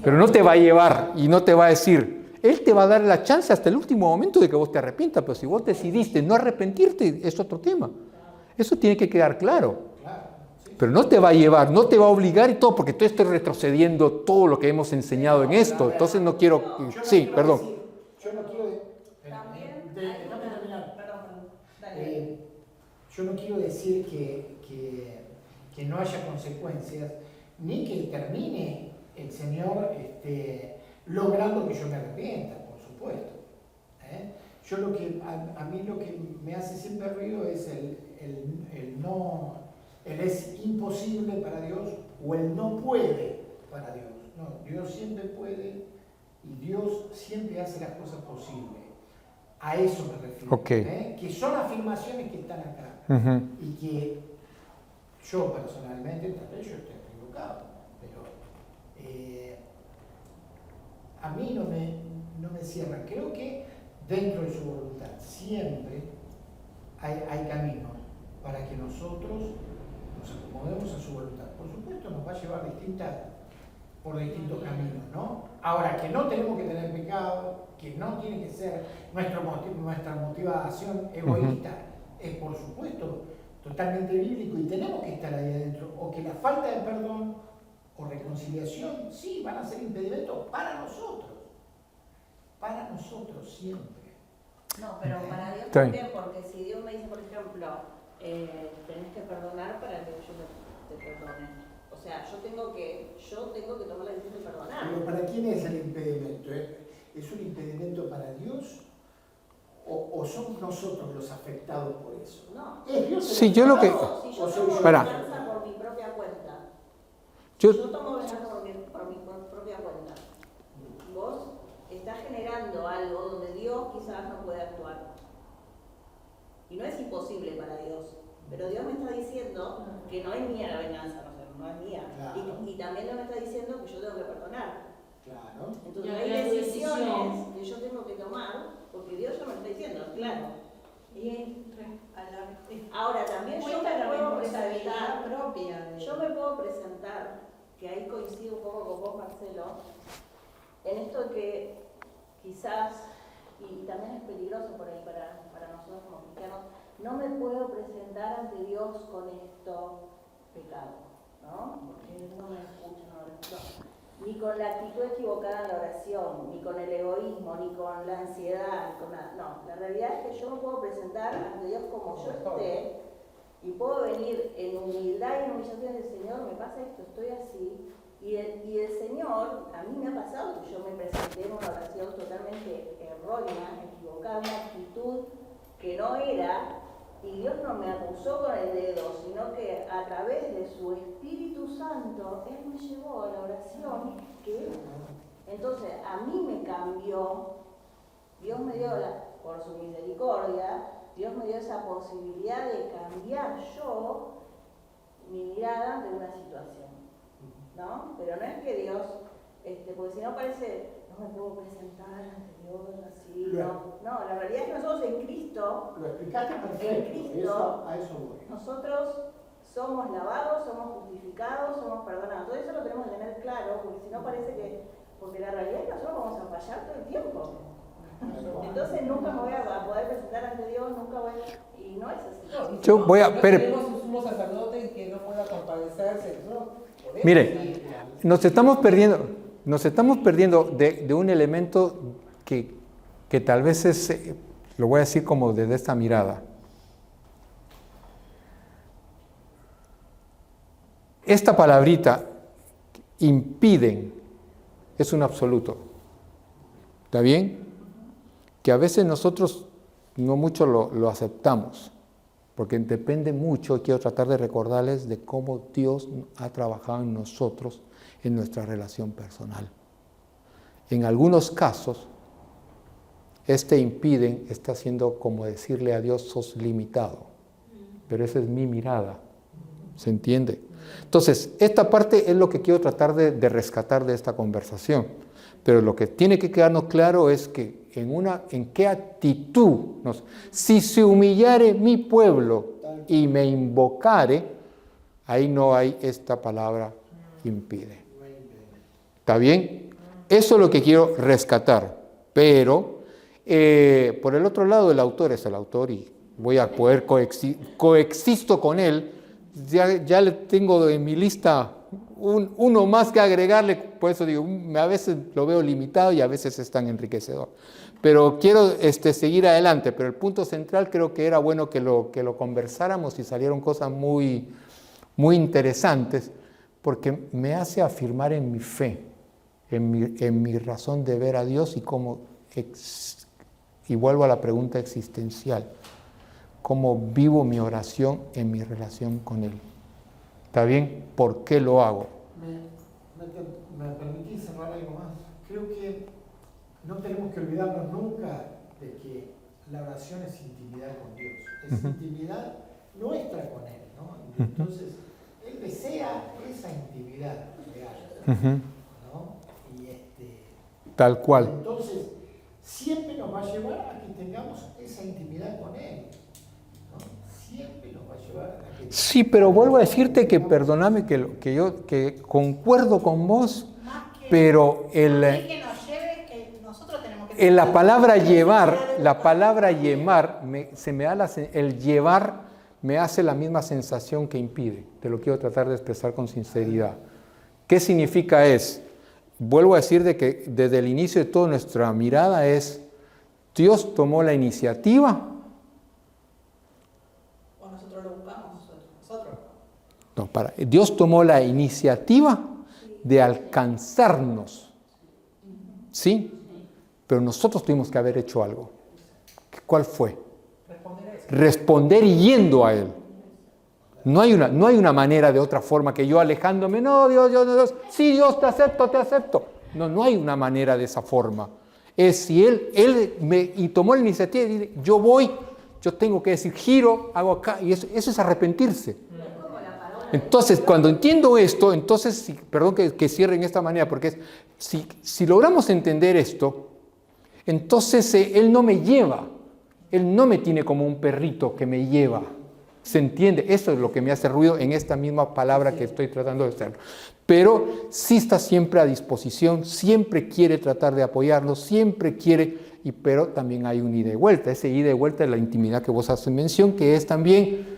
pero no te va a llevar y no te va a decir, Él te va a dar la chance hasta el último momento de que vos te arrepientas, pero si vos decidiste no arrepentirte, es otro tema. Eso tiene que quedar claro. Pero no te va a llevar, no te va a obligar y todo, porque tú estás retrocediendo todo lo que hemos enseñado en esto. Entonces no quiero... Sí, perdón. Yo no quiero... Déjame terminar. Yo no quiero decir que no haya consecuencias, ni que termine el Señor logrando que yo me arrepienta, por supuesto. Yo a mí lo que me hace siempre ruido es el no, el es imposible para Dios o el no puede para Dios. No, Dios siempre puede y Dios siempre hace las cosas posibles. A eso me refiero. Okay. Que son afirmaciones que están acá. Y que yo personalmente, tal vez yo esté equivocado, pero a mí no me cierran. Creo que dentro de su voluntad siempre hay caminos para que nosotros nos acomodemos a su voluntad. Por supuesto nos va a llevar por distintos caminos, ¿no? Ahora, que no tenemos que tener pecado, que no tiene que ser nuestra motivación egoísta, es por supuesto totalmente bíblico y tenemos que estar ahí adentro. O que la falta de perdón o reconciliación, sí, van a ser impedimentos para nosotros siempre. No, pero para Dios también, porque si Dios me dice, por ejemplo, tenés que perdonar para que yo te perdone. O sea, yo tengo que tomar la decisión de perdonar. Pero ¿para quién es el impedimento? ¿Es un impedimento para Dios? ¿O somos nosotros los afectados por eso? No. ¿Es Dios Sí, yo lo que... Si yo tomo Espera. venganza por mi propia cuenta, Yo tomo venganza por mi propia cuenta, vos estás generando algo donde Dios quizás no puede actuar. Y no es imposible para Dios, pero Dios me está diciendo que no es mía la venganza, no es mía. Claro. Y también me está diciendo que yo tengo que perdonar. Claro. Entonces hay decisiones que yo tengo que tomar porque Dios ya me está diciendo, claro. Ahora también yo me puedo presentar, que ahí coincido un poco con vos, Marcelo, en esto de que quizás, y también es peligroso por ahí para nosotros como cristianos, no me puedo presentar ante Dios con estos pecados, ¿no? Porque no me escucha, ni con la actitud equivocada en la oración, ni con el egoísmo, ni con la ansiedad, no, la realidad es que yo me puedo presentar ante Dios como yo esté y puedo venir en humildad y en humillación del Señor, me pasa esto, estoy así, y el Señor, a mí me ha pasado que yo me presenté en una oración totalmente errónea, equivocada, una actitud que no era, y Dios no me acusó con el dedo, sino que a través de su Espíritu Santo, Él me llevó a la oración que entonces a mí me cambió, Dios me dio, por su misericordia, Dios me dio esa posibilidad de cambiar yo mi mirada ante una situación, ¿no? Pero no es que Dios, porque si no parece, no me puedo presentar ante Dios así, no, la realidad es que nosotros en Cristo, lo explicaste perfecto, a eso voy. Nosotros somos lavados, somos justificados, somos perdonados. Todo eso lo tenemos que tener claro, porque si no parece que, porque la realidad es que nosotros vamos a fallar todo el tiempo. Entonces nunca me voy a poder presentar ante Dios, nunca voy a... Y no es así. Yo voy a... Tenemos un sumo sacerdote que no pueda compadecerse, ¿no? Mire, nos estamos perdiendo de un elemento que tal vez es, lo voy a decir como desde esta mirada. Esta palabrita, impiden, es un absoluto. ¿Está bien? que a veces nosotros no mucho lo aceptamos, porque depende mucho, y quiero tratar de recordarles de cómo Dios ha trabajado en nosotros, en nuestra relación personal. En algunos casos, impiden, está haciendo como decirle a Dios, sos limitado. Pero esa es mi mirada, ¿se entiende? Entonces, esta parte es lo que quiero tratar de rescatar de esta conversación. Pero lo que tiene que quedarnos claro es que en qué actitud, si se humillare mi pueblo y me invocare, ahí no hay esta palabra impide. ¿Está bien? Eso es lo que quiero rescatar. Pero, por el otro lado, el autor es el autor y voy a poder coexisto con él. Ya le tengo en mi lista uno más que agregarle, por eso digo, a veces lo veo limitado y a veces es tan enriquecedor. Pero quiero seguir adelante, pero el punto central creo que era bueno que lo conversáramos y salieron cosas muy, muy interesantes, porque me hace afirmar en mi fe, en mi razón de ver a Dios y vuelvo a la pregunta existencial, cómo vivo mi oración en mi relación con Él. ¿Está bien? ¿Por qué lo hago? ¿Me permitís cerrar algo más? Creo que no tenemos que olvidarnos nunca de que la oración es intimidad con Dios. Es intimidad nuestra con Él, ¿no? Entonces, Él desea esa intimidad real, ¿no? Tal cual. Entonces, siempre nos va a llevar a que tengamos esa intimidad con Él, ¿no? Siempre nos va a llevar a que... Sí, pero vuelvo a decirte que, perdóname, que concuerdo con vos, pero la palabra llevar, el llevar me hace la misma sensación que impide. Te lo quiero tratar de expresar con sinceridad. ¿Qué significa es? Vuelvo a decir de que desde el inicio de toda nuestra mirada es, Dios tomó la iniciativa. O nosotros lo buscamos, nosotros. No, Dios tomó la iniciativa de alcanzarnos. ¿Sí? Pero nosotros tuvimos que haber hecho algo. ¿Cuál fue? Responder yendo a Él. No hay una manera de otra forma que yo alejándome, no, Dios, sí, Dios, te acepto. No hay una manera de esa forma. Es si Él tomó la iniciativa y dice, yo voy, yo tengo que decir, giro, hago acá, y eso es arrepentirse. Entonces, cuando entiendo esto, entonces, perdón que cierre en esta manera, porque si logramos entender esto, entonces Él no me lleva, Él no me tiene como un perrito que me lleva. ¿Se entiende? Eso es lo que me hace ruido en esta misma palabra que estoy tratando de hacer. Pero sí está siempre a disposición, siempre quiere tratar de apoyarnos, siempre quiere, pero también hay un ida y vuelta. Ese ida y vuelta es la intimidad que vos haces mención, que es también,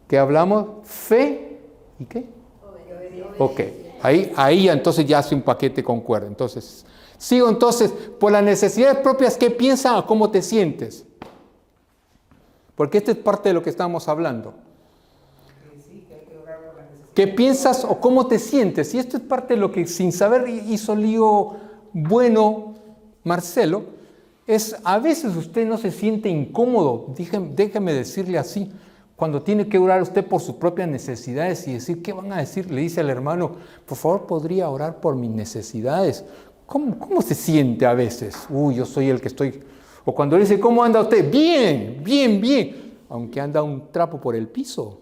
que hablamos, fe y ¿qué? Ok, ahí entonces ya hace un paquete concuerda. Entonces, sigo entonces, por las necesidades propias, ¿qué piensas o cómo te sientes? Porque esta es parte de lo que estamos hablando. ¿Qué piensas o cómo te sientes? Y esto es parte de lo que sin saber hizo lío bueno Marcelo. Es a veces usted no se siente incómodo, déjeme decirle así, cuando tiene que orar usted por sus propias necesidades y decir, ¿qué van a decir? Le dice al hermano, por favor, ¿podría orar por mis necesidades? ¿Cómo se siente a veces? Yo soy el que estoy... O cuando le dice, ¿cómo anda usted? Bien, aunque anda un trapo por el piso.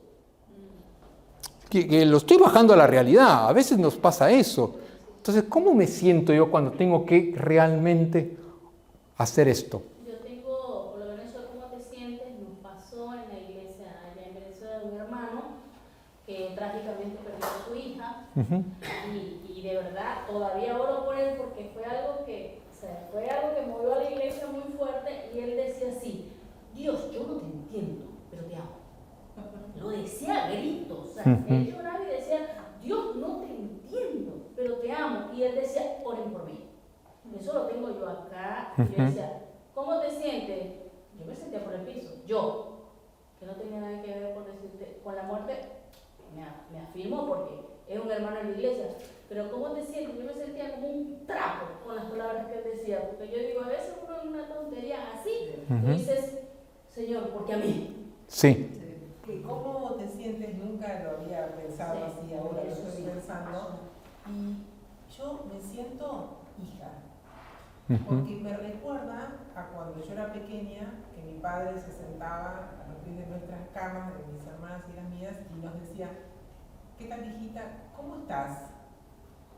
Que lo estoy bajando a la realidad, a veces nos pasa eso. Entonces, ¿cómo me siento yo cuando tengo que realmente hacer esto? Yo tengo, por lo menos, ¿cómo te sientes? Nos pasó en la iglesia allá en Venezuela de un hermano que trágicamente perdió a su hija. Y de verdad, todavía oro por él porque fue algo que movió a la iglesia muy fuerte y él decía así, Dios, yo no te entiendo, pero te amo. Lo decía a gritos, él lloraba y decía, Dios, no te entiendo, pero te amo. Y él decía, oren por mí. Eso lo tengo yo acá. Y yo decía, ¿cómo te sientes? Yo me sentía por el piso, que no tenía nada que ver con la muerte, me afirmó porque es un hermano en la iglesia, pero ¿cómo te sientes? Yo me sentía como un trapo con las palabras que él decía, porque yo digo, a veces uno en una tontería así, tú dices, Señor, ¿por qué a mí? Sí. ¿Cómo te sientes? Nunca lo había pensado así, ahora lo estoy pensando. Y yo me siento hija. Porque me recuerda a cuando yo era pequeña, que mi padre se sentaba a los pies de nuestras camas, de mis hermanas y las mías, y nos decía, ¿qué tal, hijita? ¿Cómo estás?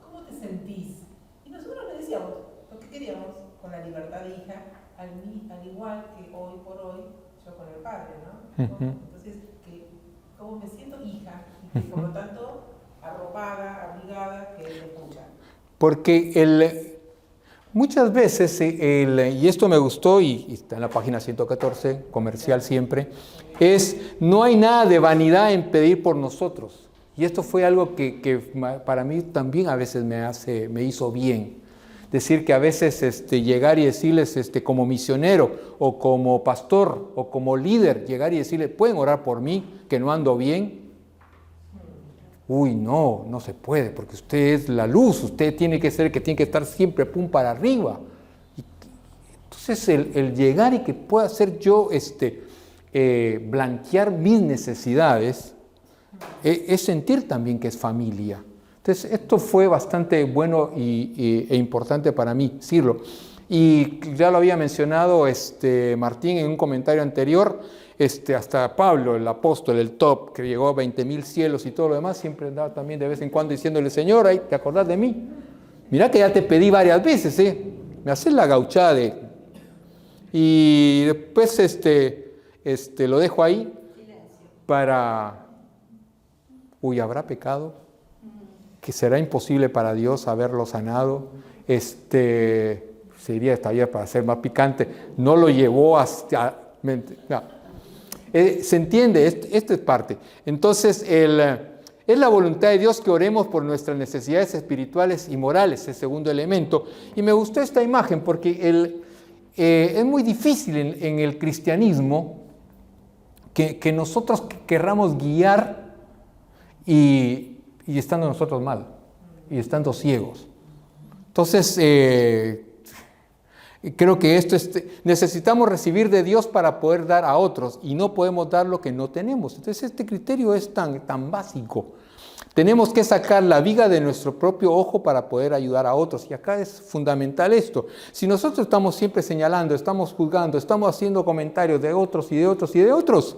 ¿Cómo te sentís? Y nosotros le decíamos lo que queríamos con la libertad de hija, al igual que hoy por hoy yo con el padre, ¿no? Entonces, ¿cómo me siento hija? Y que por lo tanto arropada, abrigada, que él me escucha. Porque muchas veces, y esto me gustó, y está en la página 114, comercial siempre, no hay nada de vanidad en pedir por nosotros. Y esto fue algo que para mí también a veces me hizo bien. Decir que a veces llegar y decirles como misionero o como pastor o como líder, llegar y decirles, ¿pueden orar por mí que no ando bien? Uy, no se puede, porque usted es la luz, usted tiene que ser el que tiene que estar siempre pum para arriba. Entonces el llegar y que pueda ser yo blanquear mis necesidades es sentir también que es familia. Entonces esto fue bastante bueno e importante para mí, decirlo. Y ya lo había mencionado Martín en un comentario anterior, hasta Pablo, el apóstol, el top, que llegó a 20.000 cielos y todo lo demás, siempre andaba también de vez en cuando diciéndole, Señor, ¿te acordás de mí? Mirá que ya te pedí varias veces, me haces la gauchada Y después lo dejo ahí para... Uy, ¿habrá pecado? Que será imposible para Dios haberlo sanado. Sería estaría para ser más picante. No lo llevó hasta... No. ¿Se entiende? Esto es parte. Entonces, es la voluntad de Dios que oremos por nuestras necesidades espirituales y morales, el segundo elemento. Y me gustó esta imagen porque es muy difícil en el cristianismo que nosotros querramos guiar y estando nosotros mal, y estando ciegos. Entonces, creo que necesitamos recibir de Dios para poder dar a otros y no podemos dar lo que no tenemos. Entonces este criterio es tan básico. Tenemos que sacar la viga de nuestro propio ojo para poder ayudar a otros. Y acá es fundamental esto. Si nosotros estamos siempre señalando, estamos juzgando, estamos haciendo comentarios de otros y de otros y de otros,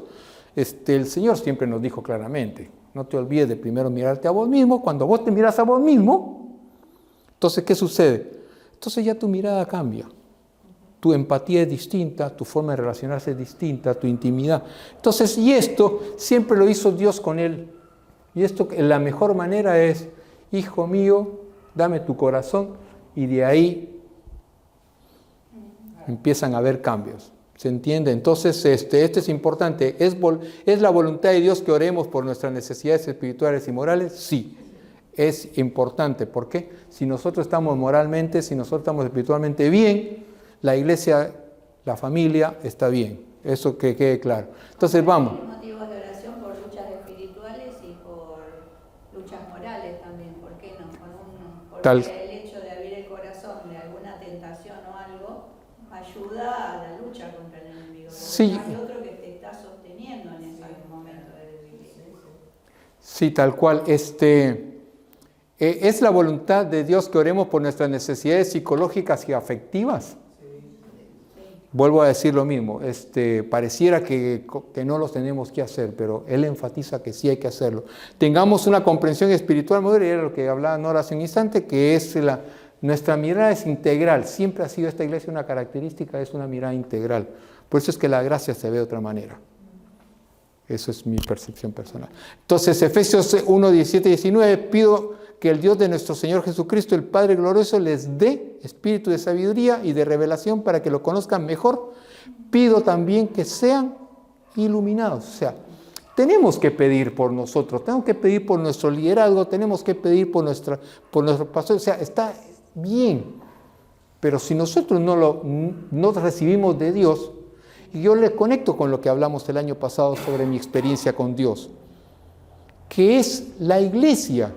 el Señor siempre nos dijo claramente, no te olvides de primero mirarte a vos mismo. Cuando vos te miras a vos mismo, entonces ¿qué sucede? Entonces ya tu mirada cambia. Tu empatía es distinta, tu forma de relacionarse es distinta, tu intimidad. Entonces, y esto siempre lo hizo Dios con él. Y esto, la mejor manera es, hijo mío, dame tu corazón, y de ahí empiezan a haber cambios. ¿Se entiende? Entonces, esto es importante. ¿Es la voluntad de Dios que oremos por nuestras necesidades espirituales y morales? Sí. Es importante. ¿Por qué? Si nosotros estamos moralmente, si nosotros estamos espiritualmente bien, la iglesia, la familia está bien. Eso que quede claro. Entonces vamos. Hay motivos de oración por luchas espirituales y por luchas morales también. ¿Por qué no? Porque el hecho de abrir el corazón de alguna tentación o algo ayuda a la lucha contra el enemigo. Sí. Hay otro que te está sosteniendo en ese momento de debilidad. Sí, tal cual. ¿Es la voluntad de Dios que oremos por nuestras necesidades psicológicas y afectivas? Vuelvo a decir lo mismo, pareciera que no los tenemos que hacer, pero Él enfatiza que sí hay que hacerlo. Tengamos una comprensión espiritual madura, y era lo que hablaba Nora hace un instante, que es nuestra mirada es integral. Siempre ha sido esta iglesia una característica, es una mirada integral. Por eso es que la gracia se ve de otra manera. Eso es mi percepción personal. Entonces, Efesios 1, 17 y 19, pido que el Dios de nuestro Señor Jesucristo, el Padre glorioso, les dé espíritu de sabiduría y de revelación para que lo conozcan mejor. Pido también que sean iluminados. O sea, tenemos que pedir por nosotros, tenemos que pedir por nuestro liderazgo, tenemos que pedir por nuestro pastor. O sea, está bien. Pero si nosotros no recibimos de Dios, y yo le conecto con lo que hablamos el año pasado sobre mi experiencia con Dios, que es la iglesia.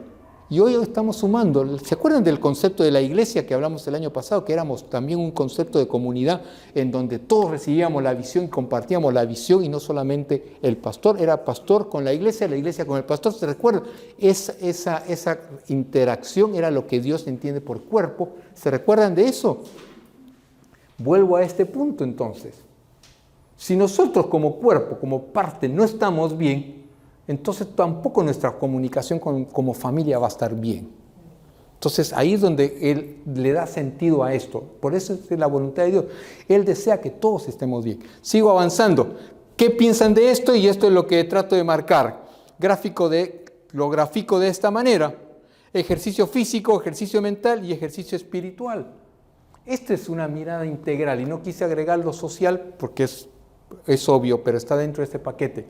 Y hoy estamos sumando. ¿Se acuerdan del concepto de la iglesia que hablamos el año pasado? Que éramos también un concepto de comunidad en donde todos recibíamos la visión y compartíamos la visión, y no solamente el pastor, era pastor con la iglesia con el pastor. ¿Se recuerdan? Esa interacción era lo que Dios entiende por cuerpo. ¿Se recuerdan de eso? Vuelvo a este punto entonces. Si nosotros como cuerpo, como parte, no estamos bien, entonces tampoco nuestra comunicación como familia va a estar bien. Entonces ahí es donde Él le da sentido a esto. Por eso es la voluntad de Dios. Él desea que todos estemos bien. Sigo avanzando. ¿Qué piensan de esto? Y esto es lo que trato de marcar. Lo grafico de esta manera. Ejercicio físico, ejercicio mental y ejercicio espiritual. Esta es una mirada integral, y no quise agregar lo social porque es obvio, pero está dentro de este paquete.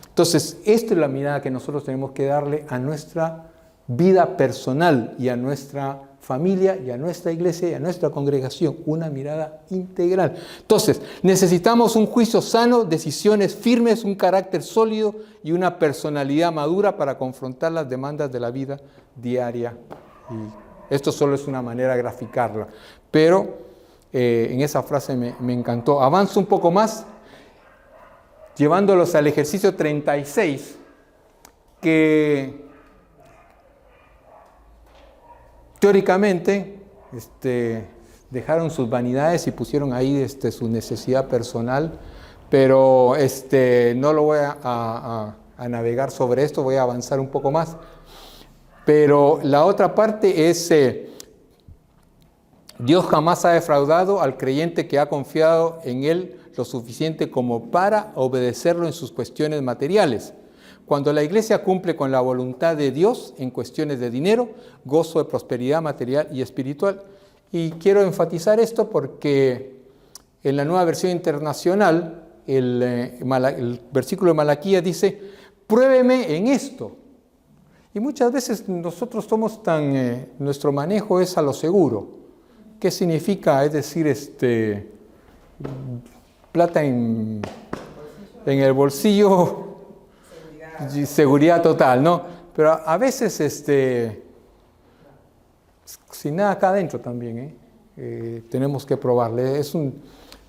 Entonces, esta es la mirada que nosotros tenemos que darle a nuestra vida personal y a nuestra familia y a nuestra iglesia y a nuestra congregación, una mirada integral. Entonces, necesitamos un juicio sano, decisiones firmes, un carácter sólido y una personalidad madura para confrontar las demandas de la vida diaria. Y esto solo es una manera de graficarla, pero en esa frase me encantó. Avanzo un poco más, llevándolos al ejercicio 36, que teóricamente dejaron sus vanidades y pusieron ahí su necesidad personal, pero no lo voy a navegar sobre esto, voy a avanzar un poco más. Pero la otra parte es, Dios jamás ha defraudado al creyente que ha confiado en Él lo suficiente como para obedecerlo en sus cuestiones materiales. Cuando la iglesia cumple con la voluntad de Dios en cuestiones de dinero, gozo de prosperidad material y espiritual. Y quiero enfatizar esto porque en la Nueva Versión Internacional, el versículo de Malaquías dice, pruébeme en esto. Y muchas veces nosotros somos nuestro manejo es a lo seguro. ¿Qué significa? Es decir, plata en el bolsillo, seguridad total, ¿no? Pero a veces, sin nada acá adentro también, tenemos que probarle.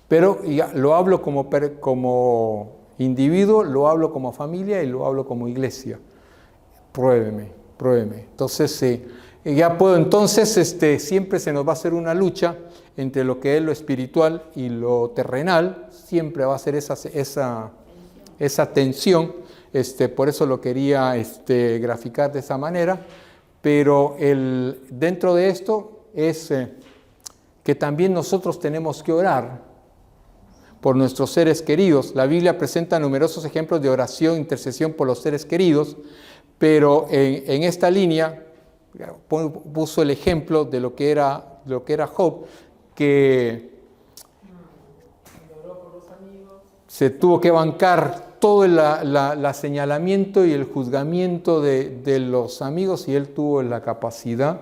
Pero lo hablo como individuo, lo hablo como familia y lo hablo como iglesia. Pruébeme. Entonces, ya puedo, entonces, siempre se nos va a hacer una lucha entre lo que es lo espiritual y lo terrenal. Siempre va a ser esa tensión. Por eso lo quería graficar de esa manera. Pero dentro de esto es que también nosotros tenemos que orar por nuestros seres queridos. La Biblia presenta numerosos ejemplos de oración, intercesión por los seres queridos. Pero en esta línea puso el ejemplo de lo que era Job, que se tuvo que bancar todo el señalamiento y el juzgamiento de los amigos, y él tuvo la capacidad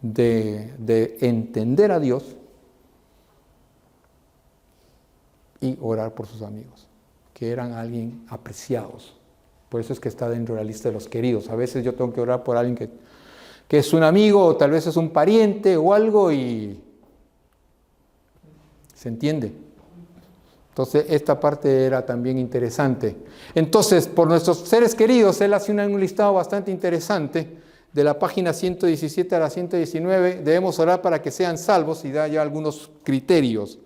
de entender a Dios y orar por sus amigos, que eran alguien apreciados. Por eso es que está dentro de la lista de los queridos. A veces yo tengo que orar por alguien que es un amigo, o tal vez es un pariente o algo, y ¿se entiende? Entonces, esta parte era también interesante. Entonces, por nuestros seres queridos, él hace un listado bastante interesante, de la página 117 a la 119, debemos orar para que sean salvos, y da ya algunos criterios.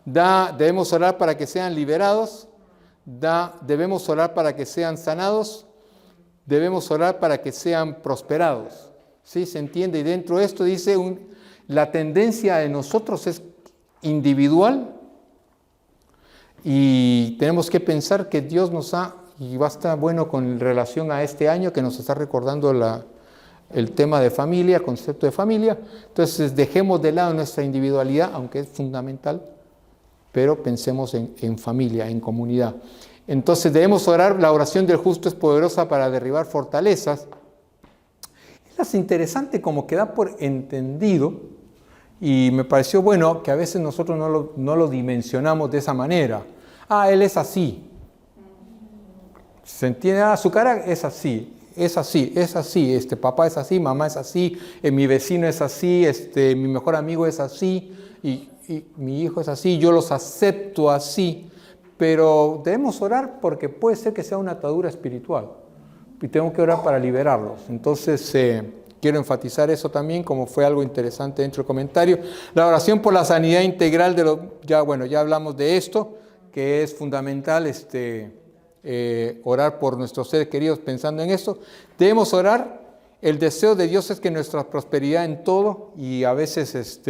Debemos orar para que sean liberados, debemos orar para que sean sanados, debemos orar para que sean prosperados. ¿Sí? ¿Se entiende? Y dentro de esto dice, la tendencia de nosotros es individual, y tenemos que pensar que Dios y va a estar bueno con relación a este año que nos está recordando el tema de familia, concepto de familia. Entonces dejemos de lado nuestra individualidad, aunque es fundamental, pero pensemos en familia, en comunidad. Entonces debemos orar, la oración del justo es poderosa para derribar fortalezas. Es interesante como que da por entendido, y me pareció bueno que a veces nosotros no lo dimensionamos de esa manera. Él es así. ¿Se entiende? Ah, su cara es así, es así, es así. Papá es así, mamá es así, mi vecino es así, mi mejor amigo es así, y mi hijo es así, yo los acepto así. Pero debemos orar porque puede ser que sea una atadura espiritual. Y tengo que orar para liberarlos. Entonces, quiero enfatizar eso también, como fue algo interesante dentro del comentario. La oración por la sanidad integral ya hablamos de esto, que es fundamental orar por nuestros seres queridos pensando en esto. Debemos orar. El deseo de Dios es que nuestra prosperidad en todo, y a veces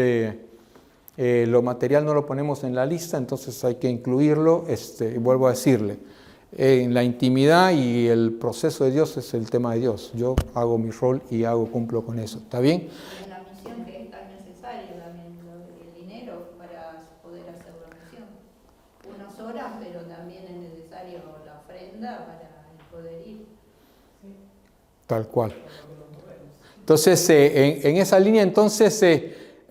lo material no lo ponemos en la lista, entonces hay que incluirlo. Y vuelvo a decirle, en la intimidad y el proceso de Dios es el tema de Dios. Yo hago mi rol y cumplo con eso. ¿Está bien? En la misión que es tan necesaria también el dinero para poder hacer la misión. Unos oran, pero también es necesario la ofrenda para poder ir. Tal cual. Entonces, en esa línea,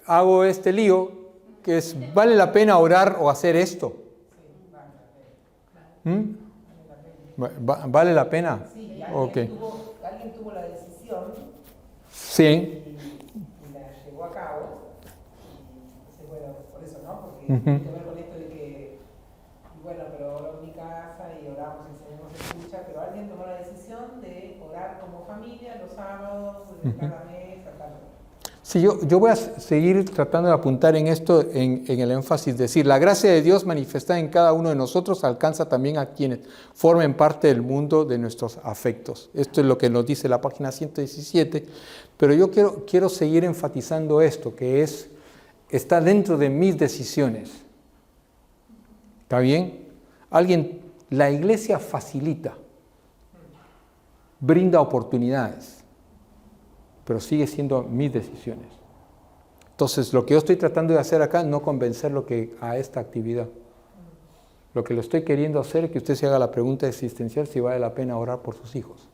hago este lío, que es, ¿vale la pena orar o hacer esto? ¿Vale la pena? Sí, Okay. alguien tuvo la decisión. Sí. Y la llevó a cabo. Y bueno, por eso, ¿no? Porque tiene que ver con esto de que, bueno, pero oro en mi casa y oramos y el Señor nos escucha, pero alguien tomó la decisión de orar como familia los sábados, de cada mes, a tal hora. Sí, yo voy a seguir tratando de apuntar en esto, en el énfasis, decir, la gracia de Dios manifestada en cada uno de nosotros alcanza también a quienes formen parte del mundo de nuestros afectos. Esto es lo que nos dice la página 117, pero yo quiero seguir enfatizando esto, que está dentro de mis decisiones. ¿Está bien? La iglesia facilita, brinda oportunidades, pero sigue siendo mis decisiones. Entonces, lo que yo estoy tratando de hacer acá, no convencerlo a esta actividad. Lo que lo estoy queriendo hacer es que usted se haga la pregunta existencial si vale la pena orar por sus hijos.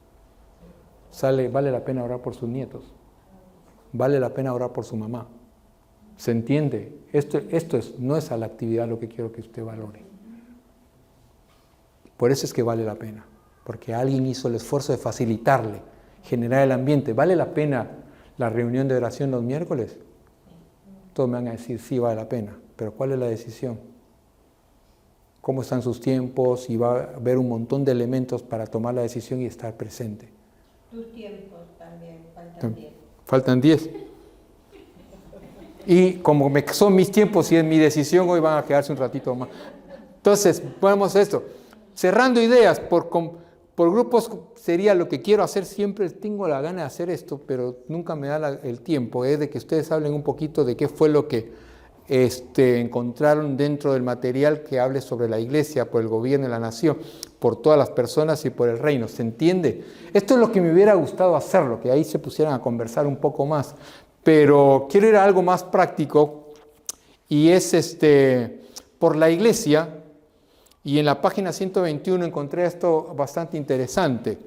¿Vale la pena orar por sus nietos? ¿Vale la pena orar por su mamá? ¿Se entiende? Esto no es a la actividad lo que quiero que usted valore. Por eso es que vale la pena, porque alguien hizo el esfuerzo de facilitarle, generar el ambiente. ¿Vale la pena la reunión de oración los miércoles? Todos me van a decir, sí, vale la pena, pero ¿cuál es la decisión? ¿Cómo están sus tiempos? Y va a haber un montón de elementos para tomar la decisión y estar presente. Tus tiempos también, faltan 10. Faltan 10. Y como son mis tiempos y es mi decisión, hoy van a quedarse un ratito más. Entonces, vamos a esto. Cerrando ideas por grupos sería lo que quiero hacer siempre. Tengo la gana de hacer esto, pero nunca me da el tiempo. Es de que ustedes hablen un poquito de qué fue lo que encontraron dentro del material que hable sobre la iglesia, por el gobierno de la nación, por todas las personas y por el reino. ¿Se entiende? Esto es lo que me hubiera gustado hacerlo, que ahí se pusieran a conversar un poco más. Pero quiero ir a algo más práctico y es por la iglesia. Y en la página 121 encontré esto bastante interesante.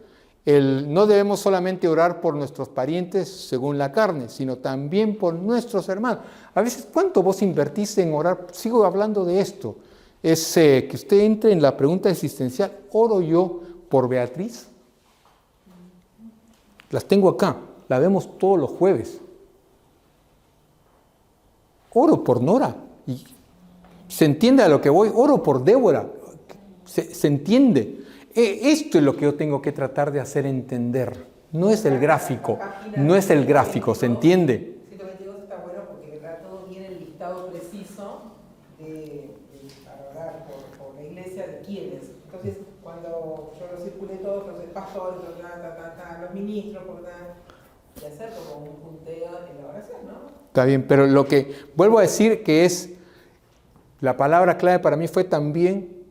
No debemos solamente orar por nuestros parientes según la carne, sino también por nuestros hermanos. A veces, ¿cuánto vos invertís en orar? Sigo hablando de esto. Es que usted entre en la pregunta existencial. ¿Oro yo por Beatriz? Las tengo acá. La vemos todos los jueves. Oro por Nora. Y se entiende a lo que voy. Oro por Débora. ¿Se entiende? Esto es lo que yo tengo que tratar de hacer entender. No es el gráfico, ¿se entiende? 122 está bueno porque todo viene el listado preciso para orar por la iglesia de quiénes. Entonces, cuando yo lo circulé todo, entonces pastores, los ministros, y hacer como un punteo en la oración, ¿no? Está bien, pero lo que vuelvo a decir que es, la palabra clave para mí fue también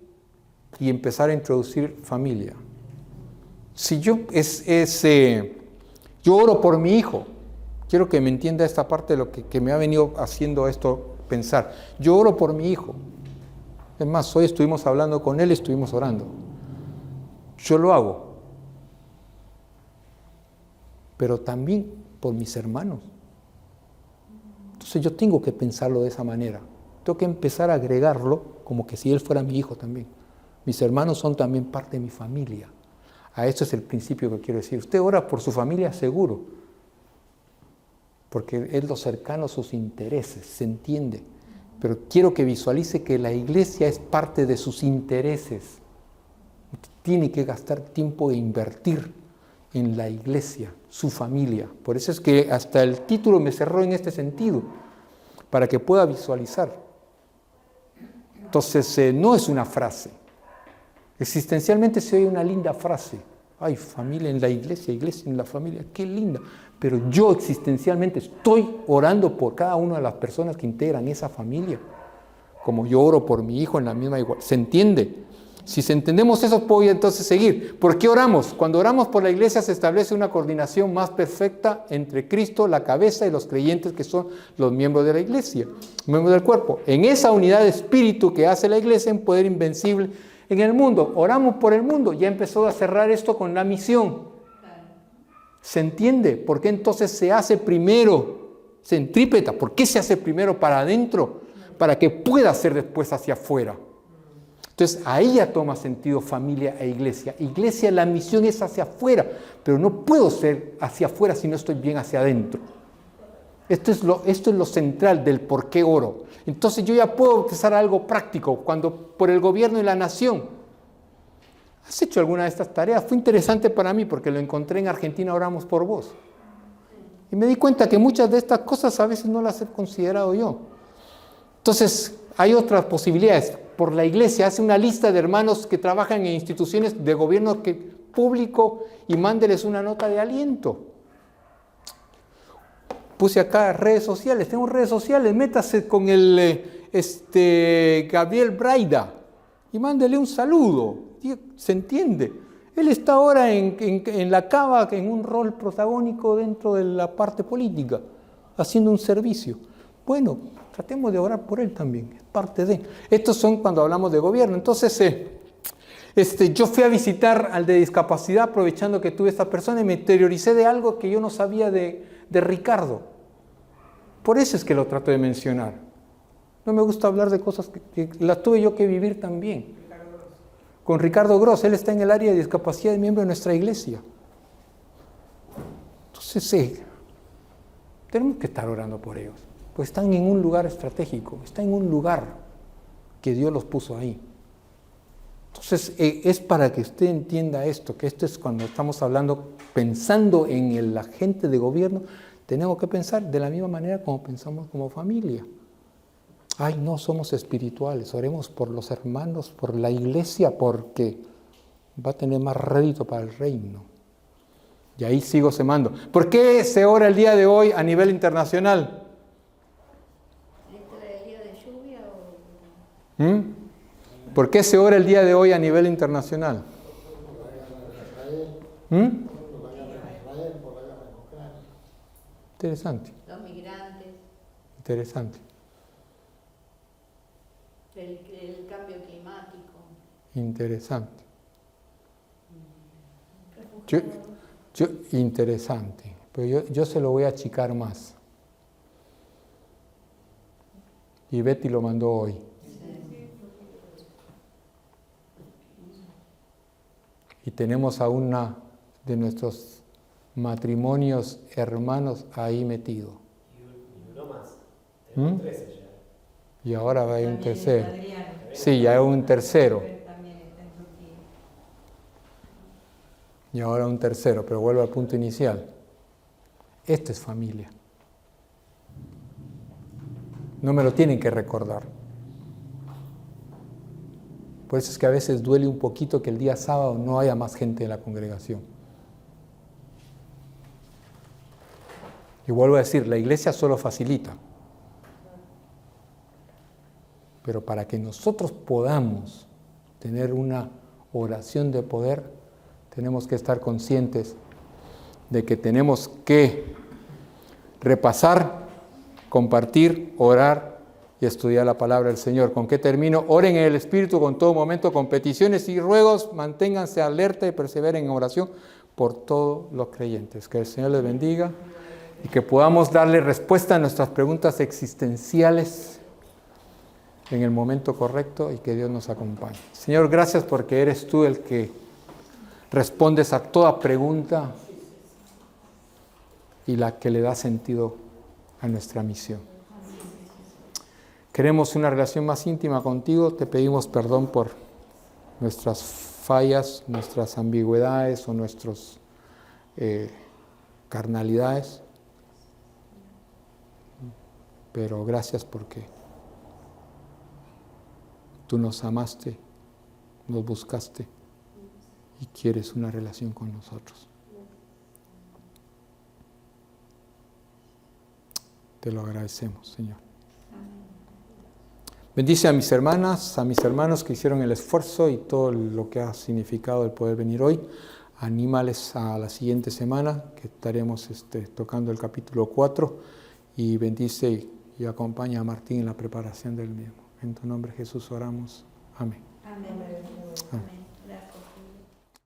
y empezar a introducir familia. Si yo oro por mi hijo, quiero que me entienda esta parte de lo que me ha venido haciendo esto pensar. Yo oro por mi hijo. Es más, hoy estuvimos hablando con él, estuvimos orando. Yo lo hago. Pero también por mis hermanos. Entonces yo tengo que pensarlo de esa manera. Tengo que empezar a agregarlo como que si él fuera mi hijo también. Mis hermanos son también parte de mi familia. A esto es el principio que quiero decir. Usted ora por su familia seguro, porque es lo cercano a sus intereses, se entiende. Pero quiero que visualice que la iglesia es parte de sus intereses. Tiene que gastar tiempo e invertir en la iglesia, su familia. Por eso es que hasta el título me cerró en este sentido, para que pueda visualizar. Entonces, no es una frase. Existencialmente se oye una linda frase. Ay, familia en la iglesia, iglesia en la familia, qué linda. Pero yo existencialmente estoy orando por cada una de las personas que integran esa familia. Como yo oro por mi hijo en la misma igualdad. ¿Se entiende? Si entendemos eso, puedo entonces seguir. ¿Por qué oramos? Cuando oramos por la iglesia se establece una coordinación más perfecta entre Cristo, la cabeza, y los creyentes que son los miembros de la iglesia, miembros del cuerpo. En esa unidad de espíritu que hace la iglesia en poder invencible en el mundo. Oramos por el mundo. Ya empezó a cerrar esto con la misión. ¿Se entiende? ¿Por qué entonces se hace primero centrípeta? ¿Por qué se hace primero para adentro? Para que pueda ser después hacia afuera. Entonces ahí ya toma sentido familia e iglesia. Iglesia, la misión es hacia afuera, pero no puedo ser hacia afuera si no estoy bien hacia adentro. Esto es lo central del por qué oro. Entonces yo ya puedo empezar algo práctico cuando por el gobierno y la nación. ¿Has hecho alguna de estas tareas? Fue interesante para mí porque lo encontré en Argentina, Oramos por Vos. Y me di cuenta que muchas de estas cosas a veces no las he considerado yo. Entonces, hay otras posibilidades. Por la iglesia, hace una lista de hermanos que trabajan en instituciones de gobierno público y mándeles una nota de aliento. Puse acá redes sociales, tengo redes sociales, métase con el Gabriel Braida y mándele un saludo. ¿Se entiende? Él está ahora en la cava, en un rol protagónico dentro de la parte política, haciendo un servicio. Bueno, tratemos de orar por él también, es parte de. Estos son cuando hablamos de gobierno. Entonces, yo fui a visitar al de discapacidad, aprovechando que tuve esta persona, y me interioricé de algo que yo no sabía de Ricardo. Por eso es que lo trato de mencionar. No me gusta hablar de cosas que las tuve yo que vivir también. Con Ricardo Gross, él está en el área de discapacidad, de miembro de nuestra iglesia. Entonces, tenemos que estar orando por ellos, pues están en un lugar estratégico, están en un lugar que Dios los puso ahí. Entonces, es para que usted entienda esto, que esto es cuando estamos hablando, pensando en la gente de gobierno, tenemos que pensar de la misma manera como pensamos como familia. Ay, no somos espirituales, oremos por los hermanos, por la iglesia, porque va a tener más rédito para el reino. Y ahí sigo semando. ¿Por qué se ora el día de hoy a nivel internacional? ¿Esto es el día de lluvia o...? ¿Por qué se ora el día de hoy a nivel internacional? Interesante. Los migrantes. Interesante. El cambio climático. Interesante. Interesante. Pero yo se lo voy a achicar más. Y Betty lo mandó hoy. Y tenemos a una de nuestros matrimonios hermanos ahí metido. Y uno más. Tenemos 13 ya. Y ahora va a ir un tercero. Adriano. Sí, ya hay un tercero. También está en Turquía. Y ahora un tercero, pero vuelvo al punto inicial. Esto es familia. No me lo tienen que recordar. Por eso es que a veces duele un poquito que el día sábado no haya más gente en la congregación. Y vuelvo a decir, la iglesia solo facilita. Pero para que nosotros podamos tener una oración de poder, tenemos que estar conscientes de que tenemos que repasar, compartir, orar y estudiar la palabra del Señor. ¿Con qué termino? Oren en el Espíritu con todo momento, con peticiones y ruegos, manténganse alerta y perseveren en oración por todos los creyentes. Que el Señor les bendiga y que podamos darle respuesta a nuestras preguntas existenciales en el momento correcto y que Dios nos acompañe. Señor, gracias porque eres tú el que respondes a toda pregunta y la que le da sentido a nuestra misión. Queremos una relación más íntima contigo, te pedimos perdón por nuestras fallas, nuestras ambigüedades o nuestras carnalidades, pero gracias porque tú nos amaste, nos buscaste y quieres una relación con nosotros. Te lo agradecemos, Señor. Bendice a mis hermanas, a mis hermanos que hicieron el esfuerzo y todo lo que ha significado el poder venir hoy. Anímales a la siguiente semana, que estaremos tocando el capítulo 4, y bendice y acompaña a Martín en la preparación del mismo. En tu nombre, Jesús, oramos. Amén. Amén. Amén.